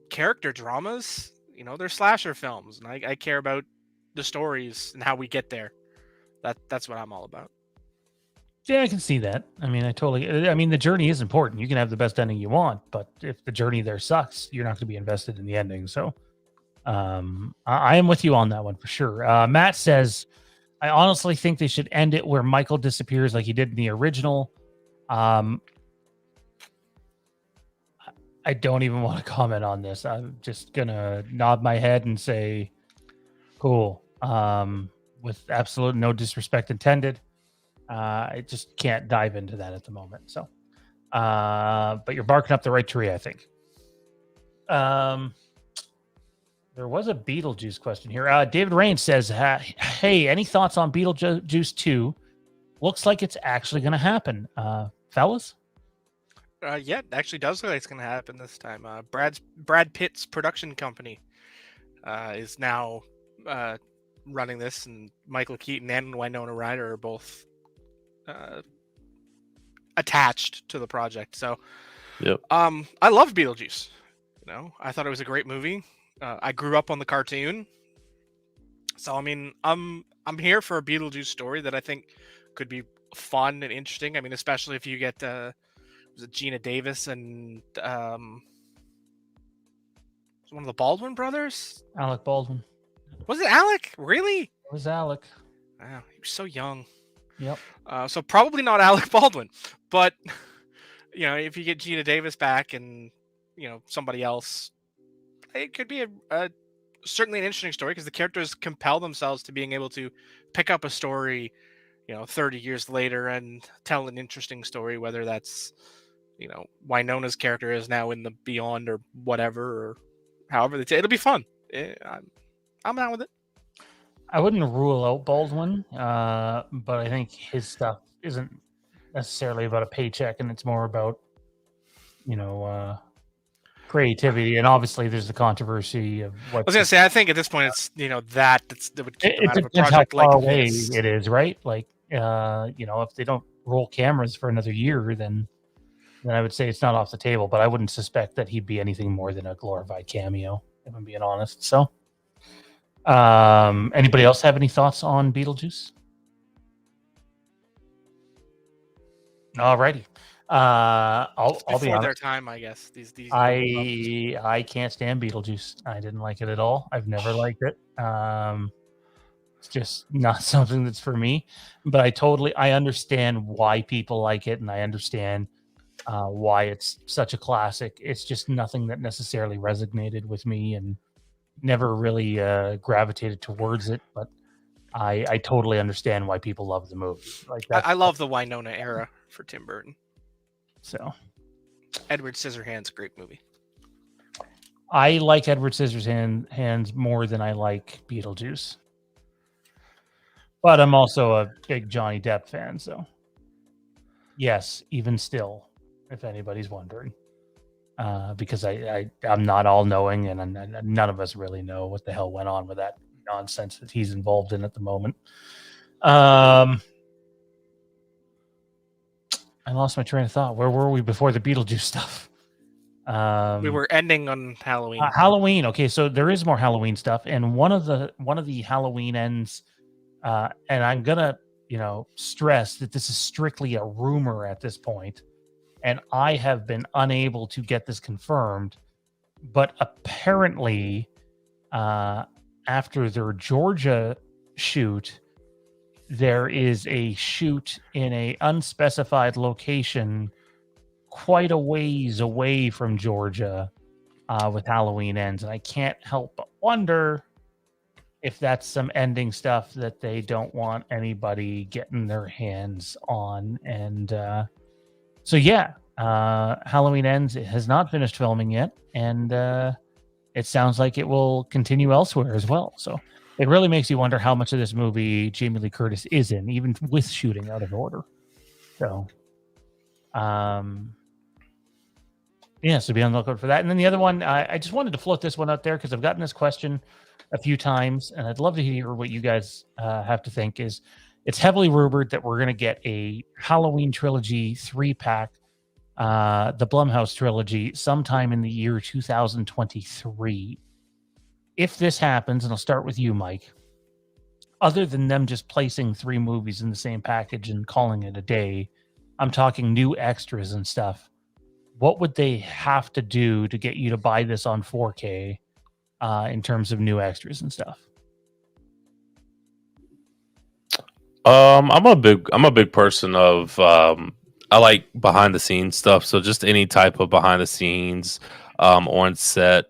character dramas. You know, they're slasher films, and I care about the stories and how we get there. That's what I'm all about. Yeah, I can see that. I mean, I mean, the journey is important. You can have the best ending you want, but if the journey there sucks, you're not going to be invested in the ending. So, I am with you on that one for sure. Matt says, I honestly think they should end it where Michael disappears like he did in the original. I don't even want to comment on this. I'm just gonna nod my head and say, cool. With absolute no disrespect intended. I just can't dive into that at the moment. So, but you're barking up the right tree, I think. There was a Beetlejuice question here. David Rain says, hey, any thoughts on Beetlejuice 2? Looks like it's actually going to happen. Fellas? Yeah, it actually does look like it's going to happen this time. Brad Pitt's production company is now running this, and Michael Keaton and Winona Ryder are both attached to the project. So, Yep. I love Beetlejuice. You know, I thought it was a great movie. I grew up on the cartoon, so I mean, I'm here for a Beetlejuice story that I think could be fun and interesting. I mean, especially if you get was it Gina Davis and one of the Baldwin brothers? Alec Baldwin. Was it Alec? Really? It was Alec. Wow, he was so young. Yep. So probably not Alec Baldwin, but you know, if you get Gina Davis back and, you know, somebody else, it could be a certainly an interesting story because the characters compel themselves to being able to pick up a story, you know, 30 years later and tell an interesting story, whether that's, you know, Winona's character is now in the beyond or whatever, or however it'll be fun. I'm down with it. I wouldn't rule out Baldwin, but I think his stuff isn't necessarily about a paycheck, and it's more about, you know, creativity. And obviously, there's the controversy of what. I was gonna say, I think at this point, it's, you know, that would keep them out of a depends project how far like away this. it is, right? Like, you know, if they don't roll cameras for another year, then I would say it's not off the table. But I wouldn't suspect that he'd be anything more than a glorified cameo, if I'm being honest. So, anybody else have any thoughts on Beetlejuice? Alrighty. I'll be Before honest. their time, I guess. These I can't stand Beetlejuice. I didn't like it at all. I've never liked it. It's just not something that's for me. But I understand why people like it, and I understand why it's such a classic. It's just nothing that necessarily resonated with me, and never really gravitated towards it. But I totally understand why people love the movie. Like that. I love the Winona era for Tim Burton. So Edward Scissorhands, great movie. I like Edward Scissorhands more than I like Beetlejuice. But I'm also a big Johnny Depp fan, so yes, even still, if anybody's wondering. Because I'm not all knowing, and none of us really know what the hell went on with that nonsense that he's involved in at the moment. I lost my train of thought. Where were we before the Beetlejuice stuff? We were ending on Halloween. Halloween. Okay, so there is more Halloween stuff, and one of the Halloween ends, and I'm gonna, you know, stress that this is strictly a rumor at this point, and I have been unable to get this confirmed, but apparently after their Georgia shoot, there is a shoot in a unspecified location quite a ways away from Georgia with Halloween Ends. And I can't help but wonder if that's some ending stuff that they don't want anybody getting their hands on. And so, yeah, Halloween Ends has not finished filming yet. And it sounds like it will continue elsewhere as well. So it really makes you wonder how much of this movie Jamie Lee Curtis is in, even with shooting out of order. So, yeah, so be on the lookout for that. And then the other one, I just wanted to float this one out there because I've gotten this question a few times, and I'd love to hear what you guys have to think. Is it's heavily rumored that we're going to get a Halloween trilogy 3-pack, the Blumhouse trilogy, sometime in the year 2023. If this happens, and I'll start with you, Mike, other than them just placing 3 movies in the same package and calling it a day, I'm talking new extras and stuff. What would they have to do to get you to buy this on 4K in terms of new extras and stuff? I'm a big person of I like behind the scenes stuff. So just any type of behind the scenes on set.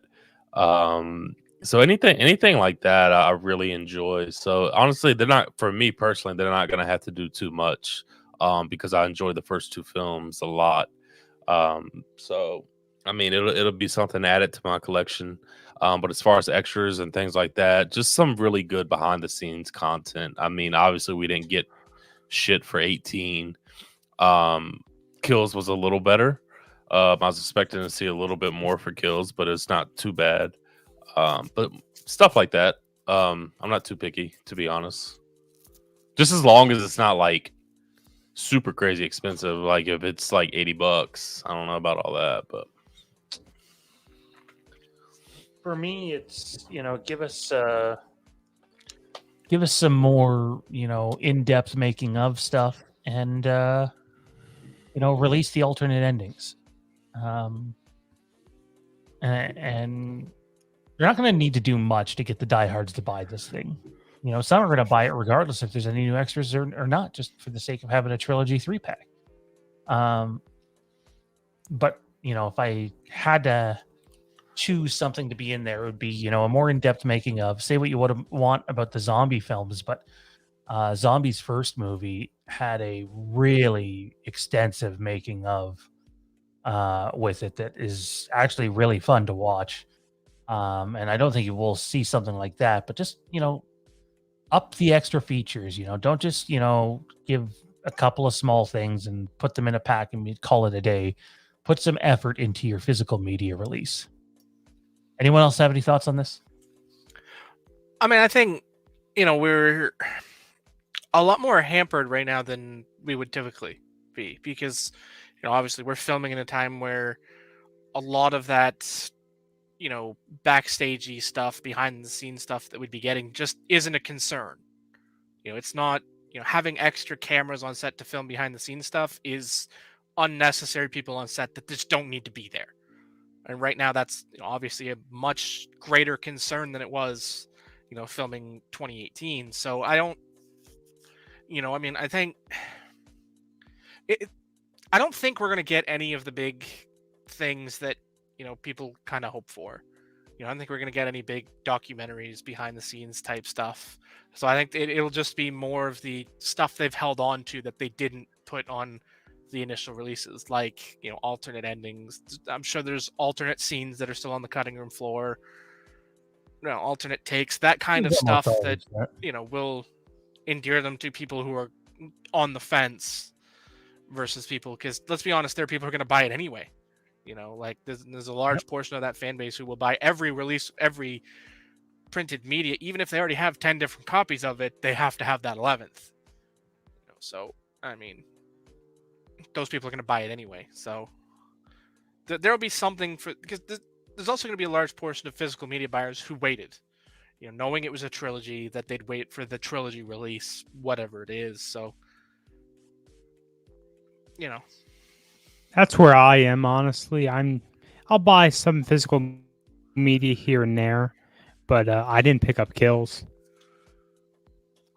So anything like that I really enjoy. So honestly, they're not, for me personally, they're not gonna have to do too much because I enjoyed the first 2 films a lot. So I mean, it'll be something added to my collection. But as far as extras and things like that, just some really good behind the scenes content. I mean, obviously we didn't get shit for 18. Kills was a little better. I was expecting to see a little bit more for Kills, but it's not too bad. But stuff like that. I'm not too picky, to be honest. Just as long as it's not like super crazy expensive. Like if it's like $80, I don't know about all that, but for me, it's, give us some more, in-depth making of stuff, and release the alternate endings. And you're not going to need to do much to get the diehards to buy this thing. Some are going to buy it regardless if there's any new extras or not, just for the sake of having a trilogy 3-pack. But if I had to choose something to be in there, it would be, a more in-depth making of. Say what you would want about the zombie films, but Zombie's first movie had a really extensive making of with it that is actually really fun to watch. And I don't think you will see something like that, but just, up the extra features, don't just, give a couple of small things and put them in a pack and call it a day. Put some effort into your physical media release. Anyone else have any thoughts on this? I mean, I think, we're a lot more hampered right now than we would typically be because, obviously we're filming in a time where a lot of that, backstagey stuff, behind the scenes stuff that we'd be getting just isn't a concern. It's not, having extra cameras on set to film behind the scenes stuff is unnecessary people on set that just don't need to be there. And right now that's obviously a much greater concern than it was, filming 2018. So I don't, I think I don't think we're going to get any of the big things that, people kind of hope for. I don't think we're going to get any big documentaries, behind the scenes type stuff. So I think it'll just be more of the stuff they've held on to that they didn't put on the initial releases, like, alternate endings. I'm sure there's alternate scenes that are still on the cutting room floor, alternate takes, that kind of stuff that, will endear them to people who are on the fence versus people, because let's be honest, there are people who are going to buy it anyway. Like there's a large portion of that fan base who will buy every release, every printed media, even if they already have 10 different copies of it, they have to have that 11th. So, I mean, those people are going to buy it anyway. So there'll be something for, because there's also going to be a large portion of physical media buyers who waited, knowing it was a trilogy, that they'd wait for the trilogy release, whatever it is. So, That's where I am, honestly. I'll buy some physical media here and there, but I didn't pick up Kills.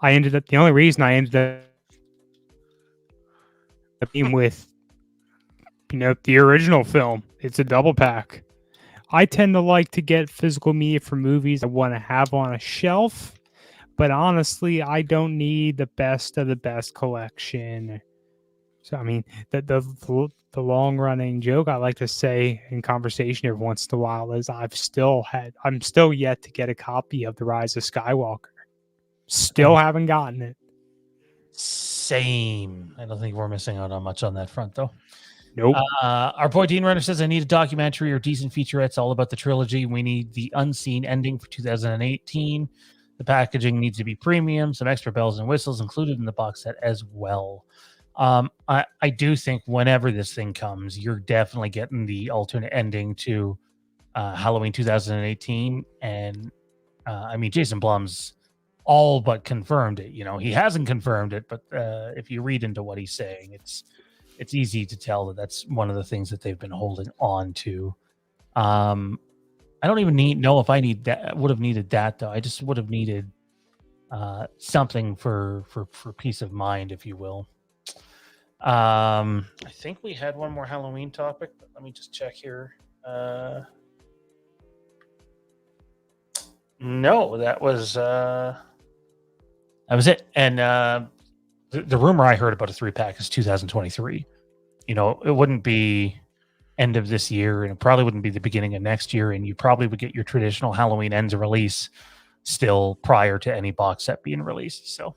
The only reason I ended up being with, the original film. It's a double pack. I tend to like to get physical media for movies I want to have on a shelf, but honestly, I don't need the best of the best collection. So, I mean, the long running joke I like to say in conversation every once in a while is I'm still yet to get a copy of The Rise of Skywalker. Still haven't gotten it. Same. I don't think we're missing out on much on that front, though. Nope. Our boy Dean Runner says, I need a documentary or decent featurettes all about the trilogy. We need the unseen ending for 2018. The packaging needs to be premium, some extra bells and whistles included in the box set as well. I do think whenever this thing comes, you're definitely getting the alternate ending to Halloween 2018. And I mean, Jason Blum's all but confirmed it. He hasn't confirmed it, but if you read into what he's saying, it's easy to tell that that's one of the things that they've been holding on to. I don't even know if I would have needed that, though. I just would have needed something for peace of mind, if you will. I think we had one more Halloween topic, but let me just check here. No, that was it. And the rumor I heard about a 3-pack is 2023. It wouldn't be end of this year, and it probably wouldn't be the beginning of next year, and you probably would get your traditional Halloween Ends release still prior to any box set being released. So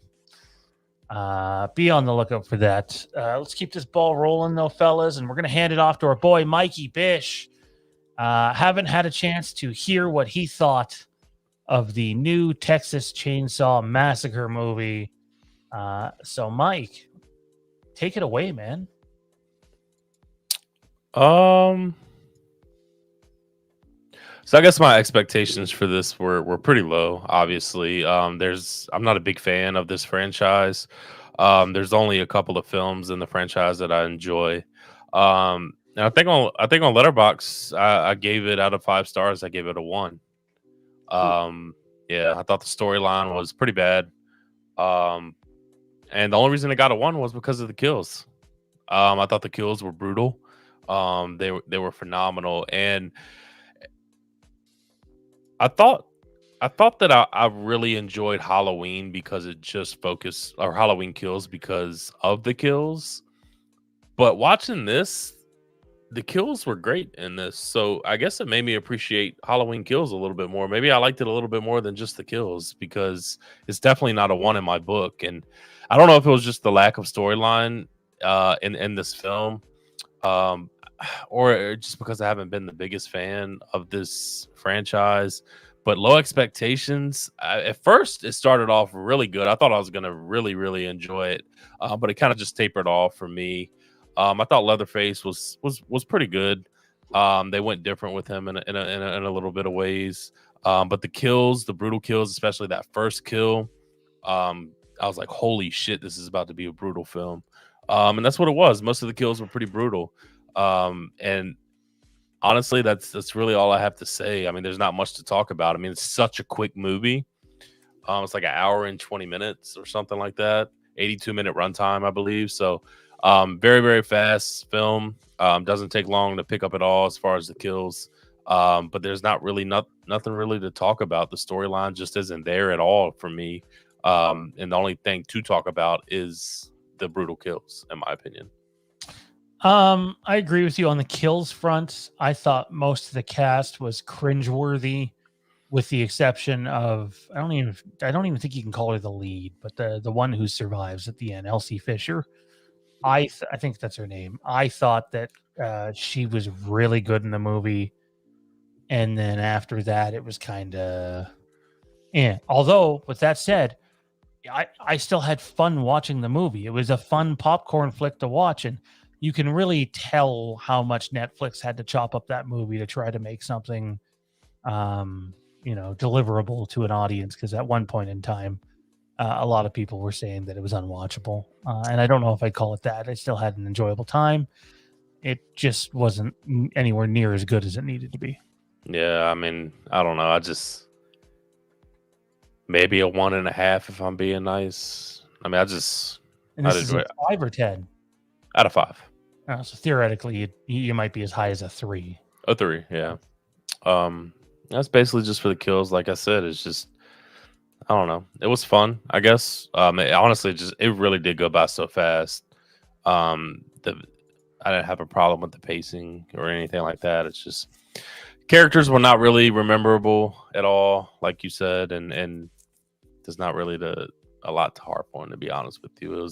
be on the lookout for that. Let's keep this ball rolling, though, fellas, and we're going to hand it off to our boy Mikey Bish. Haven't had a chance to hear what he thought of the new Texas Chainsaw Massacre movie. So, Mike, take it away, man. So I guess my expectations for this were pretty low. Obviously, I'm not a big fan of this franchise. There's only a couple of films in the franchise that I enjoy. And I think on Letterboxd, I gave it out of 5 stars. I gave it a 1. Yeah, I thought the storyline was pretty bad. And the only reason it got a 1 was because of the kills. I thought the kills were brutal. They were phenomenal, and I thought that I really enjoyed Halloween because it just focused, or Halloween Kills because of the kills. But watching this, the kills were great in this, so I guess it made me appreciate Halloween Kills a little bit more. Maybe I liked it a little bit more than just the kills, because it's definitely not a 1 in my book. And I don't know if it was just the lack of storyline in this film, or just because I haven't been the biggest fan of this franchise. But low expectations. At first, it started off really good. I thought I was going to really, really enjoy it, but it kind of just tapered off for me. I thought Leatherface was pretty good. They went different with him in a little bit of ways. But the kills, the brutal kills, especially that first kill, I was like, holy shit, this is about to be a brutal film. And that's what it was. Most of the kills were pretty brutal. And honestly, that's really all I have to say. I mean, there's not much to talk about. I mean, it's such a quick movie. It's like an hour and 20 minutes or something like that. 82-minute runtime, I believe. So very, very fast film. Doesn't take long to pick up at all as far as the kills. But there's not really nothing really to talk about. The storyline just isn't there at all for me. And the only thing to talk about is the brutal kills, in my opinion. I agree with you on the kills front. I thought most of the cast was cringeworthy, with the exception of I don't even think you can call her the lead, but the one who survives at the end, Elsie Fisher. I think that's her name. I thought that she was really good in the movie, and then after that, it was kind of Although, with that said, I still had fun watching the movie. It was a fun popcorn flick to watch, and you can really tell how much Netflix had to chop up that movie to try to make something, deliverable to an audience. Because at one point in time, a lot of people were saying that it was unwatchable, and I don't know if I'd call it that. I still had an enjoyable time. It just wasn't anywhere near as good as it needed to be. Yeah, I mean, I don't know. maybe a 1.5 if I'm being nice. I mean, And I this did is a it 5 or 10. out of 5. So theoretically, you might be as high as a 3. A 3, yeah. That's basically just for the kills. Like I said, it's just I don't know. It was fun, I guess. Honestly, it really did go by so fast. I didn't have a problem with the pacing or anything like that. It's just characters were not really memorable at all, like you said, and there's not really a lot to harp on, to be honest with you.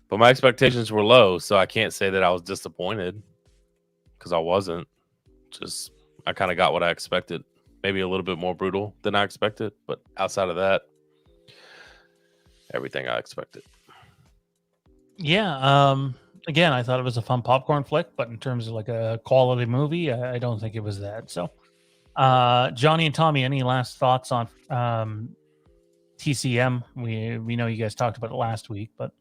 But my expectations were low, so I can't say that I was disappointed because I wasn't. Just I kind of got what I expected. Maybe a little bit more brutal than I expected, but outside of that, everything I expected. Yeah. Again, I thought it was a fun popcorn flick, but in terms of like a quality movie, I don't think it was that. So, Johnny and Tommy, any last thoughts on TCM? We know you guys talked about it last week, but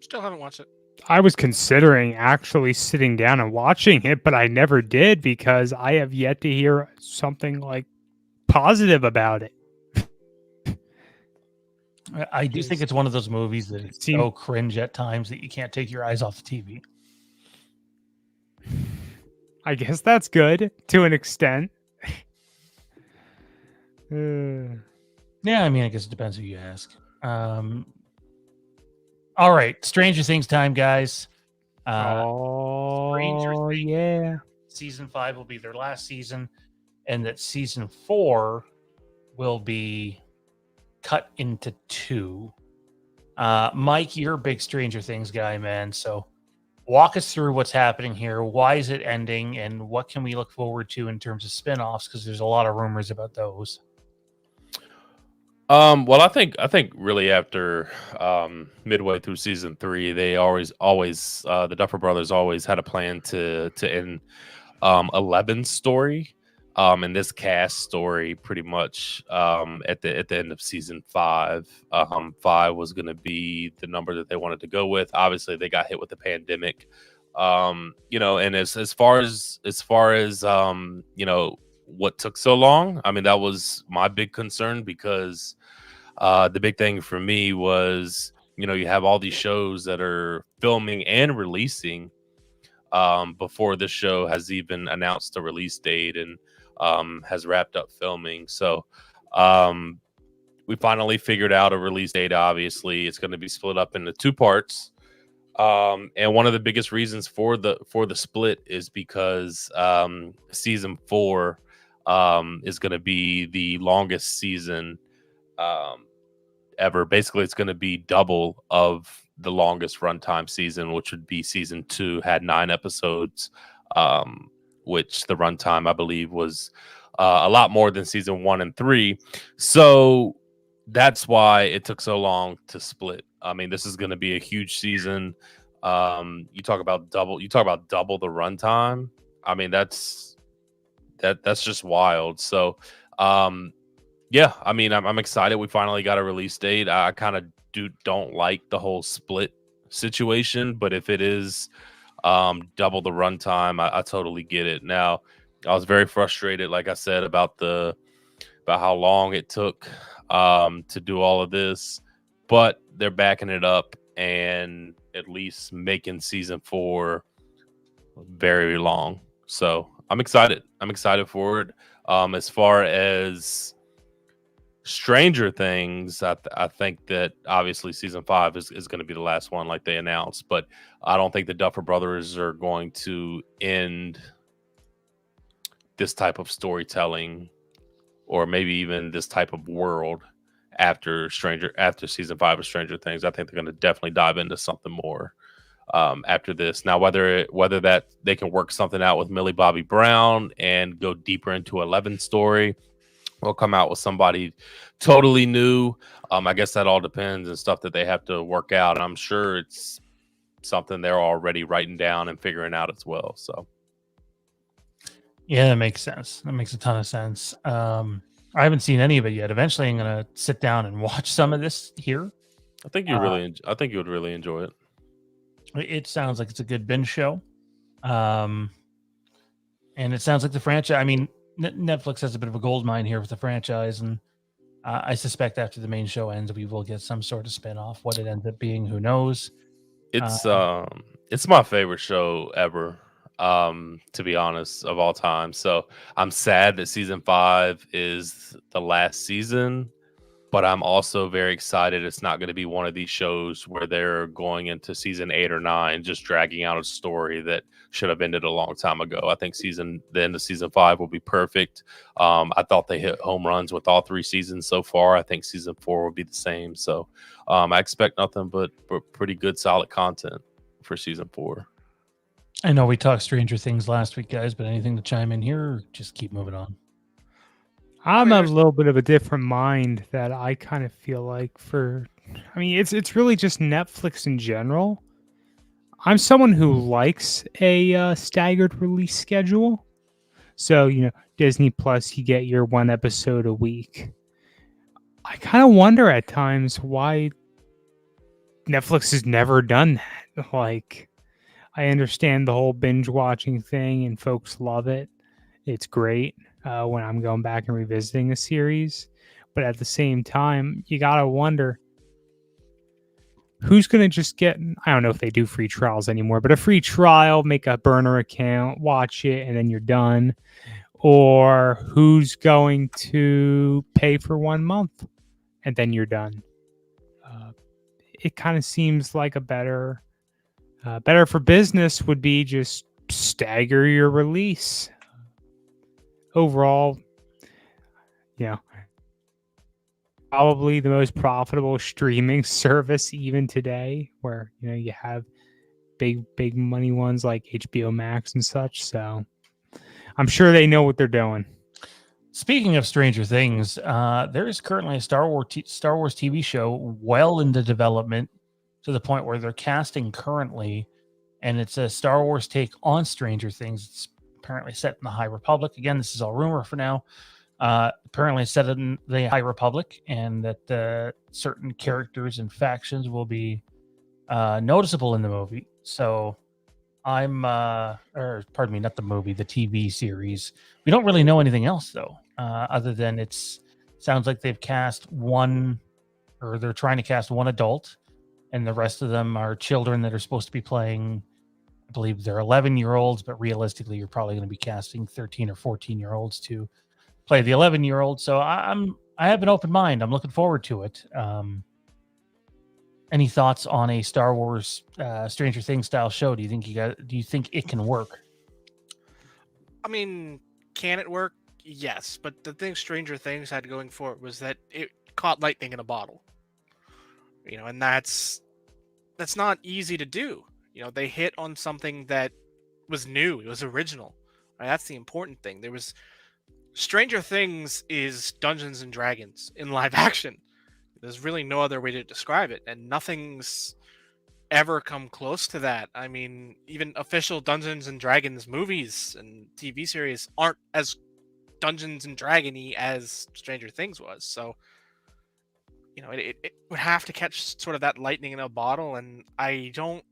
Still haven't watched it. I was considering actually sitting down and watching it, but I never did because I have yet to hear something like positive about it. I do think it's one of those movies that is Seem- so cringe at times that you can't take your eyes off the TV. I guess that's good to an extent. Yeah, I mean, I guess it depends who you ask. All right, Stranger Things time, guys. Stranger Oh, Things yeah. season 5 will be their last season, and that season 4 will be cut into 2. Mike, you're a big Stranger Things guy, man. So walk us through what's happening here. Why is it ending, and what can we look forward to in terms of spin-offs? Because there's a lot of rumors about those. Well, I think really after midway through season 3, they always the Duffer Brothers always had a plan to end 11's story. And this cast story pretty much at the end of season 5. 5 was going to be the number that they wanted to go with. Obviously, they got hit with the pandemic. And as far as what took so long, I mean, that was my big concern because the big thing for me was, you have all these shows that are filming and releasing before this show has even announced a release date and has wrapped up filming. So we finally figured out a release date. Obviously, it's going to be split up into 2 parts. And one of the biggest reasons for the split is because season 4 is going to be the longest season ever. Basically, it's going to be double of the longest runtime season, which would be season 2, had 9 episodes, which the runtime, I believe, was a lot more than season 1 and 3. So that's why it took so long to split. I mean, this is going to be a huge season. You talk about double the runtime. I mean, that's just wild. So, yeah, I mean, I'm excited. We finally got a release date. I kind of don't like the whole split situation, but if it is double the runtime, I totally get it. Now, I was very frustrated, like I said, about how long it took to do all of this, but they're backing it up and at least making season 4 very long. So I'm excited. I'm excited for it. As far as Stranger Things, I think that obviously season 5 is going to be the last one, like they announced, but I don't think the Duffer Brothers are going to end this type of storytelling or maybe even this type of world after season 5 of Stranger Things. I think they're going to definitely dive into something more after this. Now, whether that they can work something out with Millie Bobby Brown and go deeper into 11's story, or come out with somebody totally new, I guess that all depends and stuff that they have to work out. I'm sure it's something they're already writing down and figuring out as well. So, yeah, that makes sense. That makes a ton of sense. I haven't seen any of it yet. Eventually, I'm gonna sit down and watch some of this here. I think you would really enjoy it. It sounds like it's a good binge show, and it sounds like the franchise. I mean, Netflix has a bit of a gold mine here with the franchise, and I suspect after the main show ends, we will get some sort of spinoff. What it ends up being, who knows? It's my favorite show ever, to be honest, of all time. So I'm sad that season 5 is the last season, but I'm also very excited it's not going to be one of these shows where they're going into season 8 or 9 just dragging out a story that should have ended a long time ago. I think the end of season 5 will be perfect. I thought they hit home runs with all 3 seasons so far. I think season 4 will be the same. So I expect nothing but pretty good, solid content for season 4. I know we talked Stranger Things last week, guys, but anything to chime in here, or just keep moving on? I'm a little bit of a different mind that I kind of feel like it's really just Netflix in general. I'm someone who likes a staggered release schedule. So, Disney Plus, you get your 1 episode a week. I kind of wonder at times why Netflix has never done that. Like, I understand the whole binge watching thing and folks love it. It's great when I'm going back and revisiting a series. But at the same time, you got to wonder who's going to just get, I don't know if they do free trials anymore, but a free trial, make a burner account, watch it, and then you're done. Or who's going to pay for 1 month and then you're done. It kind of seems like a better for business would be just stagger your release. Overall, probably the most profitable streaming service even today, where you have big money ones like HBO Max and such. So I'm sure they know what they're doing. Speaking of Stranger Things, there is currently a Star Wars TV show well into development, to the point where they're casting currently, and it's a Star Wars take on Stranger Things. It's apparently set in the High Republic. Again, this is all rumor for now. Apparently set in the High Republic, and that certain characters and factions will be noticeable in the movie. So or pardon me, not the movie, the TV series. We don't really know anything else though, other than sounds like they've cast one, or they're trying to cast one adult, and the rest of them are children that are supposed to be playing. I believe they're 11-year-olds, but realistically, you're probably going to be casting 13 or 14-year-olds to play the 11-year-old. So I have an open mind. I'm looking forward to it. Any thoughts on a Star Wars Stranger Things style show? Do you think it can work? I mean, can it work? Yes, but the thing Stranger Things had going for it was that it caught lightning in a bottle. And that's not easy to do. They hit on something that was new. It was original. Right? That's the important thing. Stranger Things is Dungeons and Dragons in live action. There's really no other way to describe it, and nothing's ever come close to that. I mean, even official Dungeons and Dragons movies and TV series aren't as Dungeons and Dragon-y as Stranger Things was. So, it would have to catch sort of that lightning in a bottle, and I don't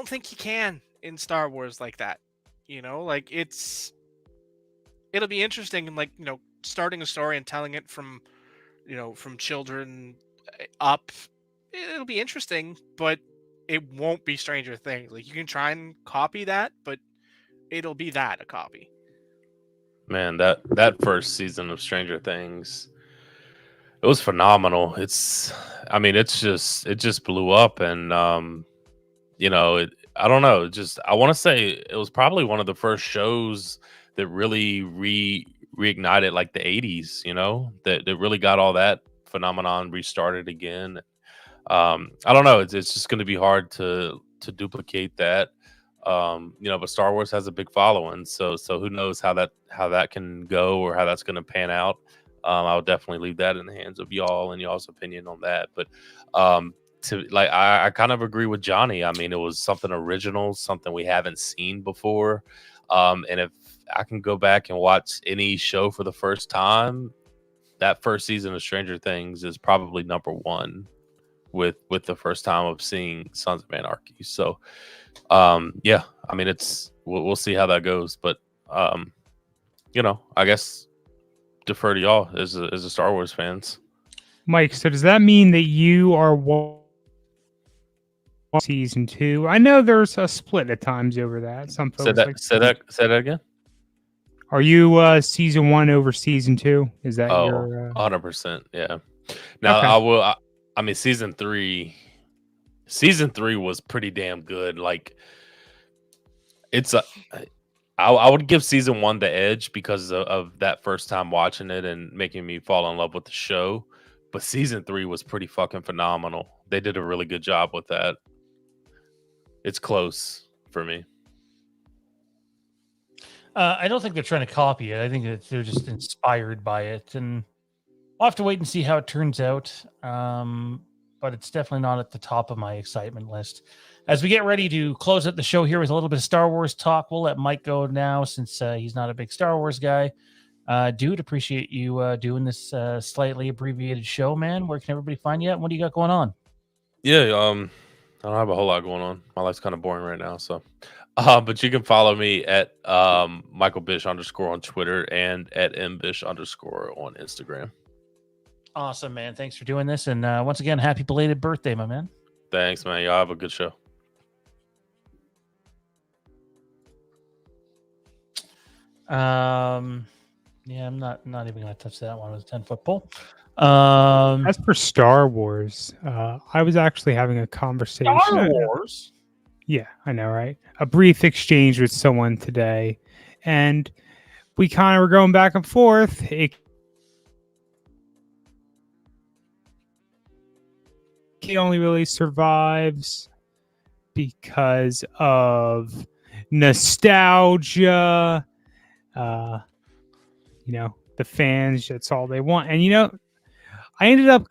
think you can in Star Wars like that. It'll be interesting, like, starting a story and telling it from children up. It'll be interesting, but it won't be Stranger Things. Like, you can try and copy that, but it'll be a copy. Man, that first season of Stranger Things, it was phenomenal. It just blew up, and I don't know. I want to say it was probably one of the first shows that really reignited like the 80s, that really got all that phenomenon restarted again. I don't know. It's just going to be hard to duplicate that. But Star Wars has a big following, so who knows how that can go, or how that's going to pan out. I'll definitely leave that in the hands of y'all and y'all's opinion on that. But I kind of agree with Johnny. I mean, it was something original, something we haven't seen before. And if I can go back and watch any show for the first time, that first season of Stranger Things is probably number one with the first time of seeing Sons of Anarchy. So, yeah, I mean, we'll see how that goes. But, I guess defer to y'all as a Star Wars fans. Mike, so does that mean that you are season 2? I know there's a split at times over that. Some folks Say that again. Are you season 1 over season 2? Is that your 100%, yeah. Now okay. I mean season 3 was pretty damn good. Like I would give season 1 the edge because of that first time watching it and making me fall in love with the show. But season 3 was pretty fucking phenomenal. They did a really good job with that. It's close for me. I don't think they're trying to copy it. I think that they're just inspired by it, and we'll have to wait and see how it turns out. But it's definitely not at the top of my excitement list. As we get ready to close out the show here with a little bit of Star Wars talk, we'll let Mike go now since he's not a big Star Wars guy. Dude, appreciate you doing this slightly abbreviated show, man. Where can everybody find you at? What do you got going on? Yeah, I don't have a whole lot going on. My life's kind of boring right now, so. But you can follow me at Michael Bish _ on Twitter and at mbish _ on Instagram. Awesome, man. Thanks for doing this. And once again, happy belated birthday, my man. Thanks, man. Y'all have a good show. Yeah, I'm not even going to touch that one with a 10-foot pole. As for Star Wars, I was actually having a conversation. Star Wars? Yeah, I know, right? A brief exchange with someone today, and we kind of were going back and forth. He only really survives because of nostalgia. The fans, that's all they want. And, I ended up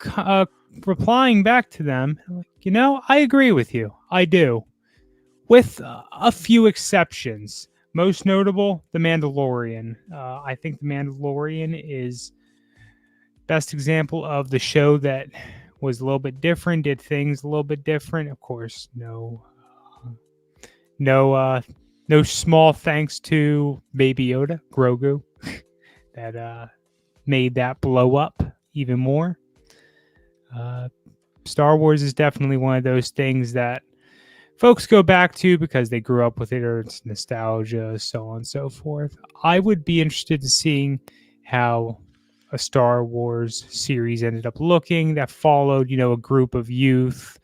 replying back to them. Like, I agree with you. I do. With a few exceptions. Most notable, The Mandalorian. I think The Mandalorian is best example of the show that was a little bit different, did things a little bit different. Of course, no small thanks to Baby Yoda, Grogu, that made that blow up even more. Star Wars is definitely one of those things that folks go back to because they grew up with it, or it's nostalgia, so on and so forth. I would be interested in seeing how a Star Wars series ended up looking that followed, a group of youth,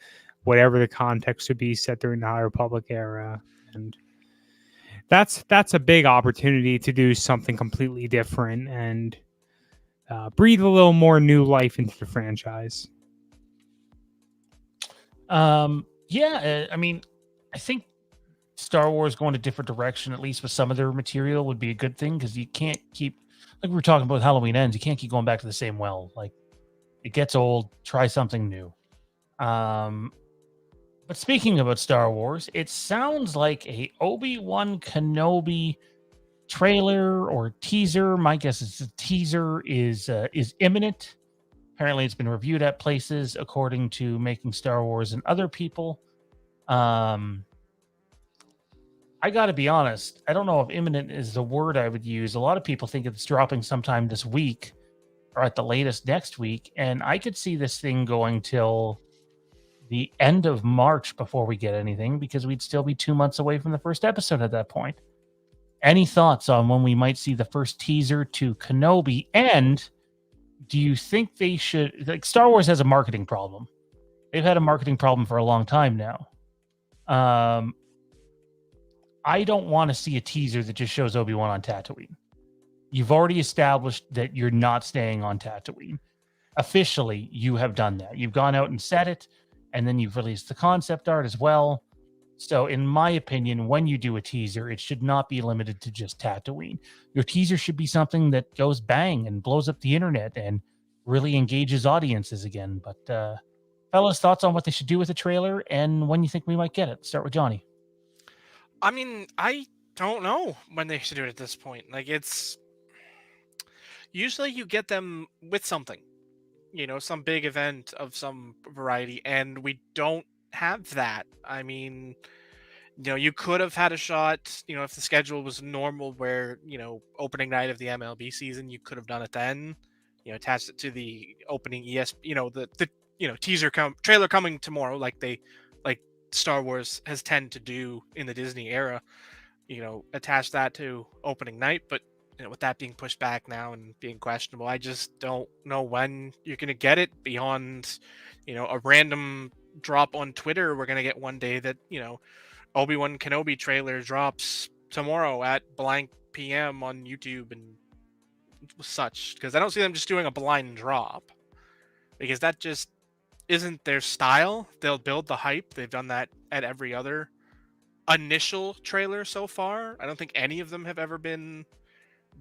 whatever the context would be, set during the High Republic era. And that's a big opportunity to do something completely different and breathe a little more new life into the franchise. Yeah, I mean, I think Star Wars going a different direction, at least with some of their material, would be a good thing, because you can't keep, like we were talking about Halloween Ends, you can't keep going back to the same well. Like, it gets old. Try something new. But speaking about Star Wars, it sounds like a Obi-Wan Kenobi trailer or teaser. My guess is the teaser is imminent. Apparently, it's been reviewed at places, according to Making Star Wars and other people. I got to be honest. I don't know if imminent is the word I would use. A lot of people think it's dropping sometime this week or at the latest next week. And I could see this thing going till the end of March before we get anything, because we'd still be 2 months away from the first episode at that point. Any thoughts on when we might see the first teaser to Kenobi? And do you think they should, like, Star Wars has a marketing problem. They've had a marketing problem for a long time now. I don't want to see a teaser that just shows Obi-Wan on Tatooine. You've already established that you're not staying on Tatooine. Officially, you have done that. You've gone out and said it, and then you've released the concept art as well. So, in my opinion, when you do a teaser, it should not be limited to just Tatooine. Your teaser should be something that goes bang and blows up the internet and really engages audiences again. But, fellas, thoughts on what they should do with the trailer and when you think we might get it? Start with Johnny. I mean, I don't know when they should do it at this point. Like, it's usually you get them with something, some big event of some variety, and we don't have that. I mean, You could have had a shot, if the schedule was normal where, opening night of the MLB season, you could have done it then, attached it to the opening the teaser trailer coming tomorrow, like Star Wars has tend to do in the Disney era, attach that to opening night. But, with that being pushed back now and being questionable, I just don't know when you're going to get it beyond, a random drop on Twitter. We're going to get one day that, Obi-Wan Kenobi trailer drops tomorrow at blank PM on YouTube and such, because I don't see them just doing a blind drop, because that just isn't their style. They'll build the hype. They've done that at every other initial trailer so far. I don't think any of them have ever been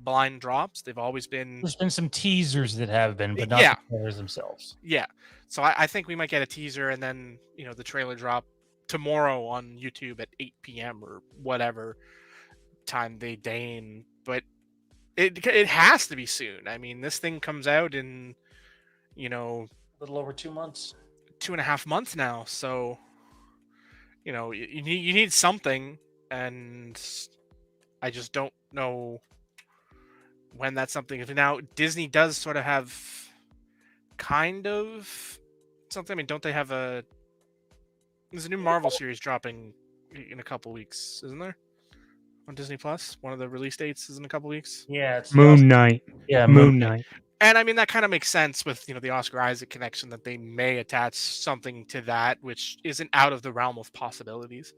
blind drops. They've always been There's been some teasers that have been, but not Yeah. the trailers themselves. Yeah. So I think we might get a teaser and then, the trailer drop tomorrow on YouTube at 8 p.m. or whatever time they deign. But it has to be soon. I mean, this thing comes out in, A little over 2 months. 2.5 months now. So, you need something, and I just don't know when that's something. If now Disney does sort of have kind of something. I mean, don't they have there's a new Marvel series dropping in a couple weeks, isn't there? On Disney Plus, one of the release dates is in a couple weeks. Yeah, it's Moon Knight. Yeah, Moon Knight. And I mean, that kind of makes sense with the Oscar Isaac connection, that they may attach something to that, which isn't out of the realm of possibilities.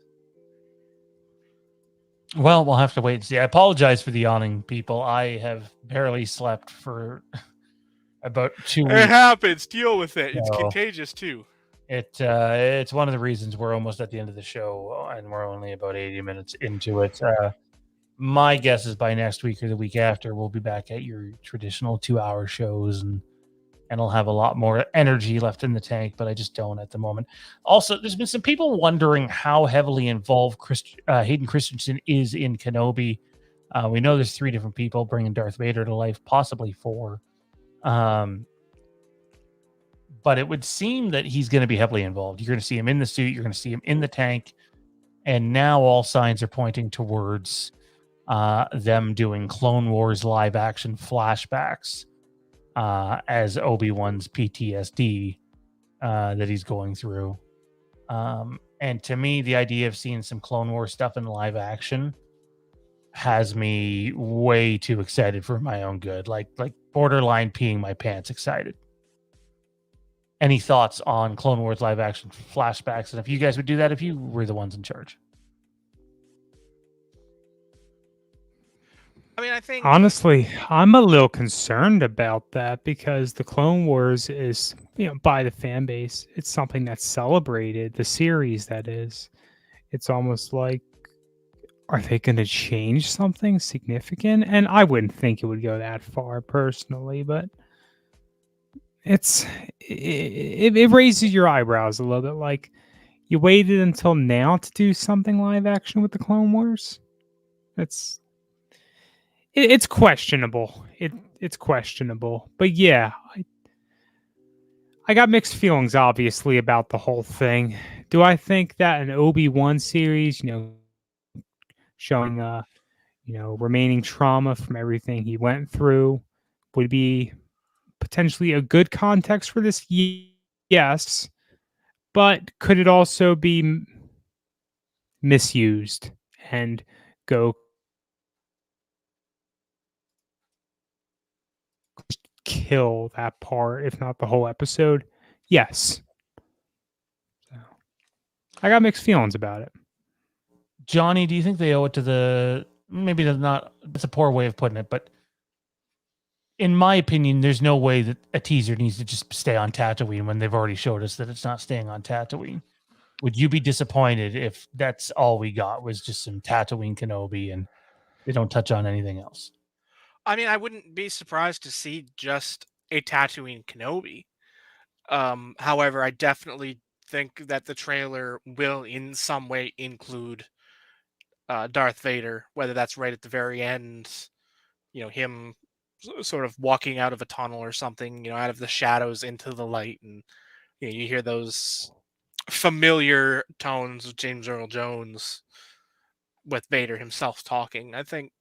Well, we'll have to wait and see. I apologize for the yawning, people. I have barely slept for about 2 It weeks. happens. Deal with it. It's No. contagious too. It's one of the reasons we're almost at the end of the show, and we're only about 80 minutes into it. My guess is by next week or the week after, we'll be back at your traditional 2-hour shows, and I'll have a lot more energy left in the tank, but I just don't at the moment. Also, there's been some people wondering how heavily involved Hayden Christensen is in Kenobi. We know there's 3 different people bringing Darth Vader to life, possibly 4. But it would seem that he's going to be heavily involved. You're going to see him in the suit. You're going to see him in the tank. And now all signs are pointing towards them doing Clone Wars live action flashbacks as Obi-Wan's PTSD that he's going through. And to me, the idea of seeing some Clone Wars stuff in live action has me way too excited for my own good. Like borderline peeing my pants excited. Any thoughts on Clone Wars live action flashbacks? And if you guys would do that if you were the ones in charge? I mean, I think Honestly, I'm a little concerned about that because the Clone Wars is, by the fan base, it's something that's celebrated, the series that is. It's almost like, are they going to change something significant? And I wouldn't think it would go that far personally, but it raises your eyebrows a little bit. Like, you waited until now to do something live action with the Clone Wars? It's questionable. It's questionable. But yeah, I got mixed feelings, obviously, about the whole thing. Do I think that an Obi-Wan series, showing remaining trauma from everything he went through, would be potentially a good context for this? Yes. But could it also be misused and go kill that part, if not the whole episode? Yes. So, I got mixed feelings about it. Johnny, do you think they owe it to maybe that's a poor way of putting it, but in my opinion, there's no way that a teaser needs to just stay on Tatooine when they've already showed us that it's not staying on Tatooine. Would you be disappointed if that's all we got was just some Tatooine Kenobi and they don't touch on anything else? I mean, I wouldn't be surprised to see just a Tatooine Kenobi. However, I definitely think that the trailer will in some way include Darth Vader, whether that's right at the very end, him sort of walking out of a tunnel or something, out of the shadows into the light, and you hear those familiar tones of James Earl Jones with Vader himself talking. I think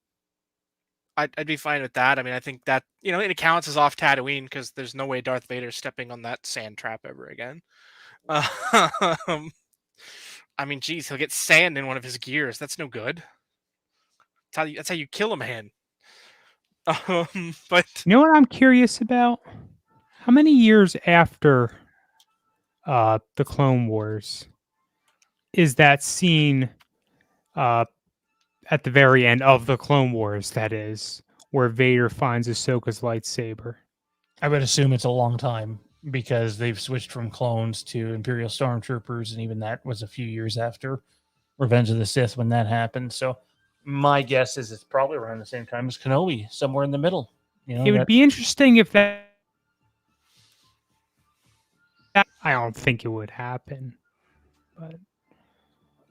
I'd be fine with that. I mean, I think that, it counts as off Tatooine because there's no way Darth Vader's stepping on that sand trap ever again. I mean, geez, he'll get sand in one of his gears. That's no good. That's how you kill a man. But You know what I'm curious about? How many years after the Clone Wars is that scene at the very end of the Clone Wars, that is, where Vader finds Ahsoka's lightsaber? I would assume it's a long time because they've switched from clones to Imperial Stormtroopers, and even that was a few years after Revenge of the Sith when that happened. So my guess is it's probably around the same time as Kenobi, somewhere in the middle. It would be interesting if that. I don't think it would happen, but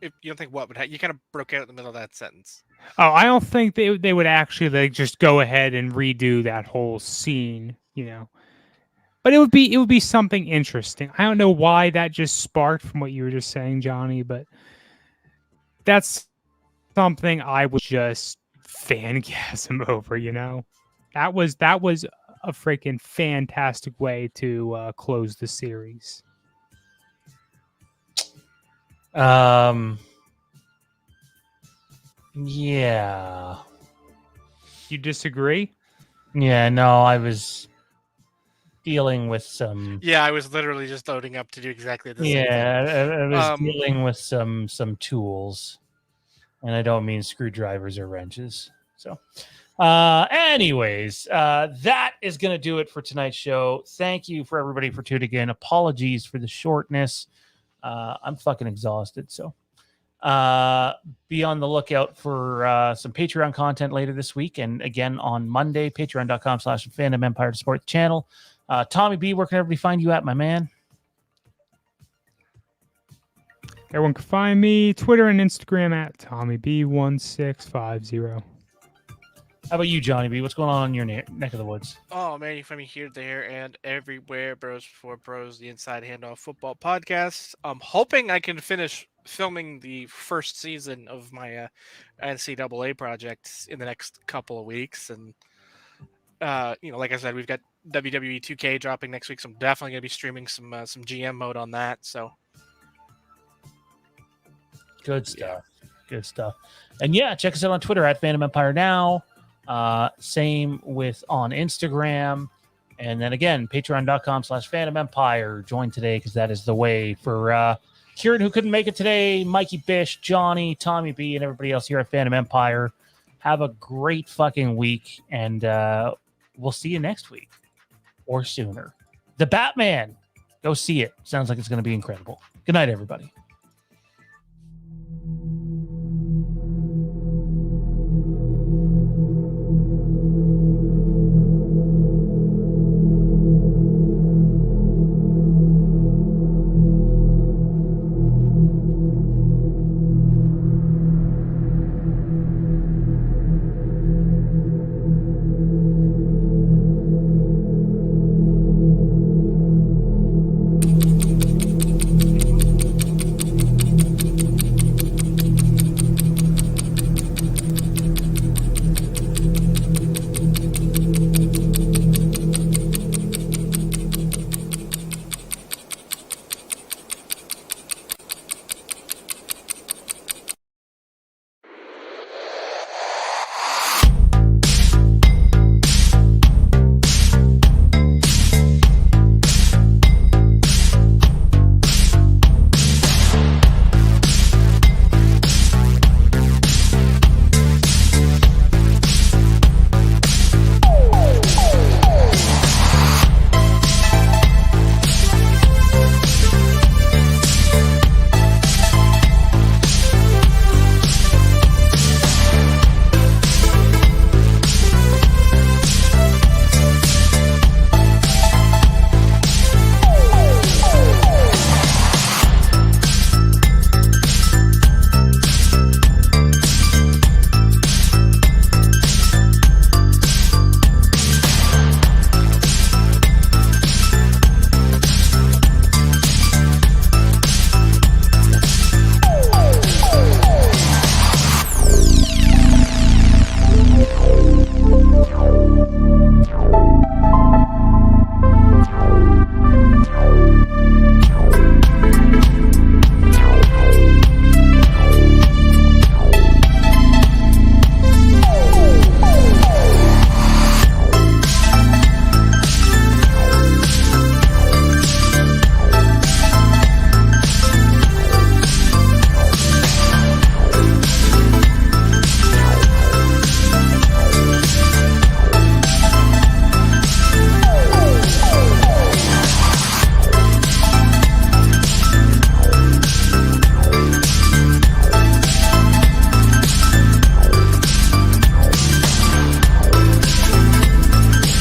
if you don't think what would happen, you kind of broke out in the middle of that sentence. oh, I don't think they would actually just go ahead and redo that whole scene, But it would be something interesting. I don't know why that just sparked from what you were just saying, Johnny, but that's something I would just fangasm over, That was a freaking fantastic way to close the series. Yeah. You disagree? Yeah, no, I was dealing with some. Yeah, I was literally just loading up to do exactly the same thing. Yeah, I was dealing with some tools, and I don't mean screwdrivers or wrenches. So, anyways, that is going to do it for tonight's show. Thank you for everybody for tuning in. Apologies for the shortness. I'm fucking exhausted. So, be on the lookout for some Patreon content later this week, and again on Monday, patreon.com/Fandom Empire to support the channel. Tommy B, where can everybody find you at, my man? Everyone can find me Twitter and Instagram at TommyB1650. How about you, Johnny B? What's going on in your neck of the woods? Oh man, you find me here, there, and everywhere. Bros Before Bros, the Inside Handoff Football Podcast. I'm hoping I can finish filming the first season of my NCAA project in the next couple of weeks, and like I said, we've got WWE 2K dropping next week, so I'm definitely gonna be streaming some GM mode on that. So Good stuff. Good stuff. And yeah, check us out on Twitter at Fandom Empire Now. Same with on Instagram. And then again, patreon.com/Fandom Empire. Join today because that is the way for Kieran, who couldn't make it today, Mikey Bish, Johnny, Tommy B, and everybody else here at Fandom Empire. Have a great fucking week, and we'll see you next week or sooner. The Batman. Go see it. Sounds like it's going to be incredible. Good night, everybody.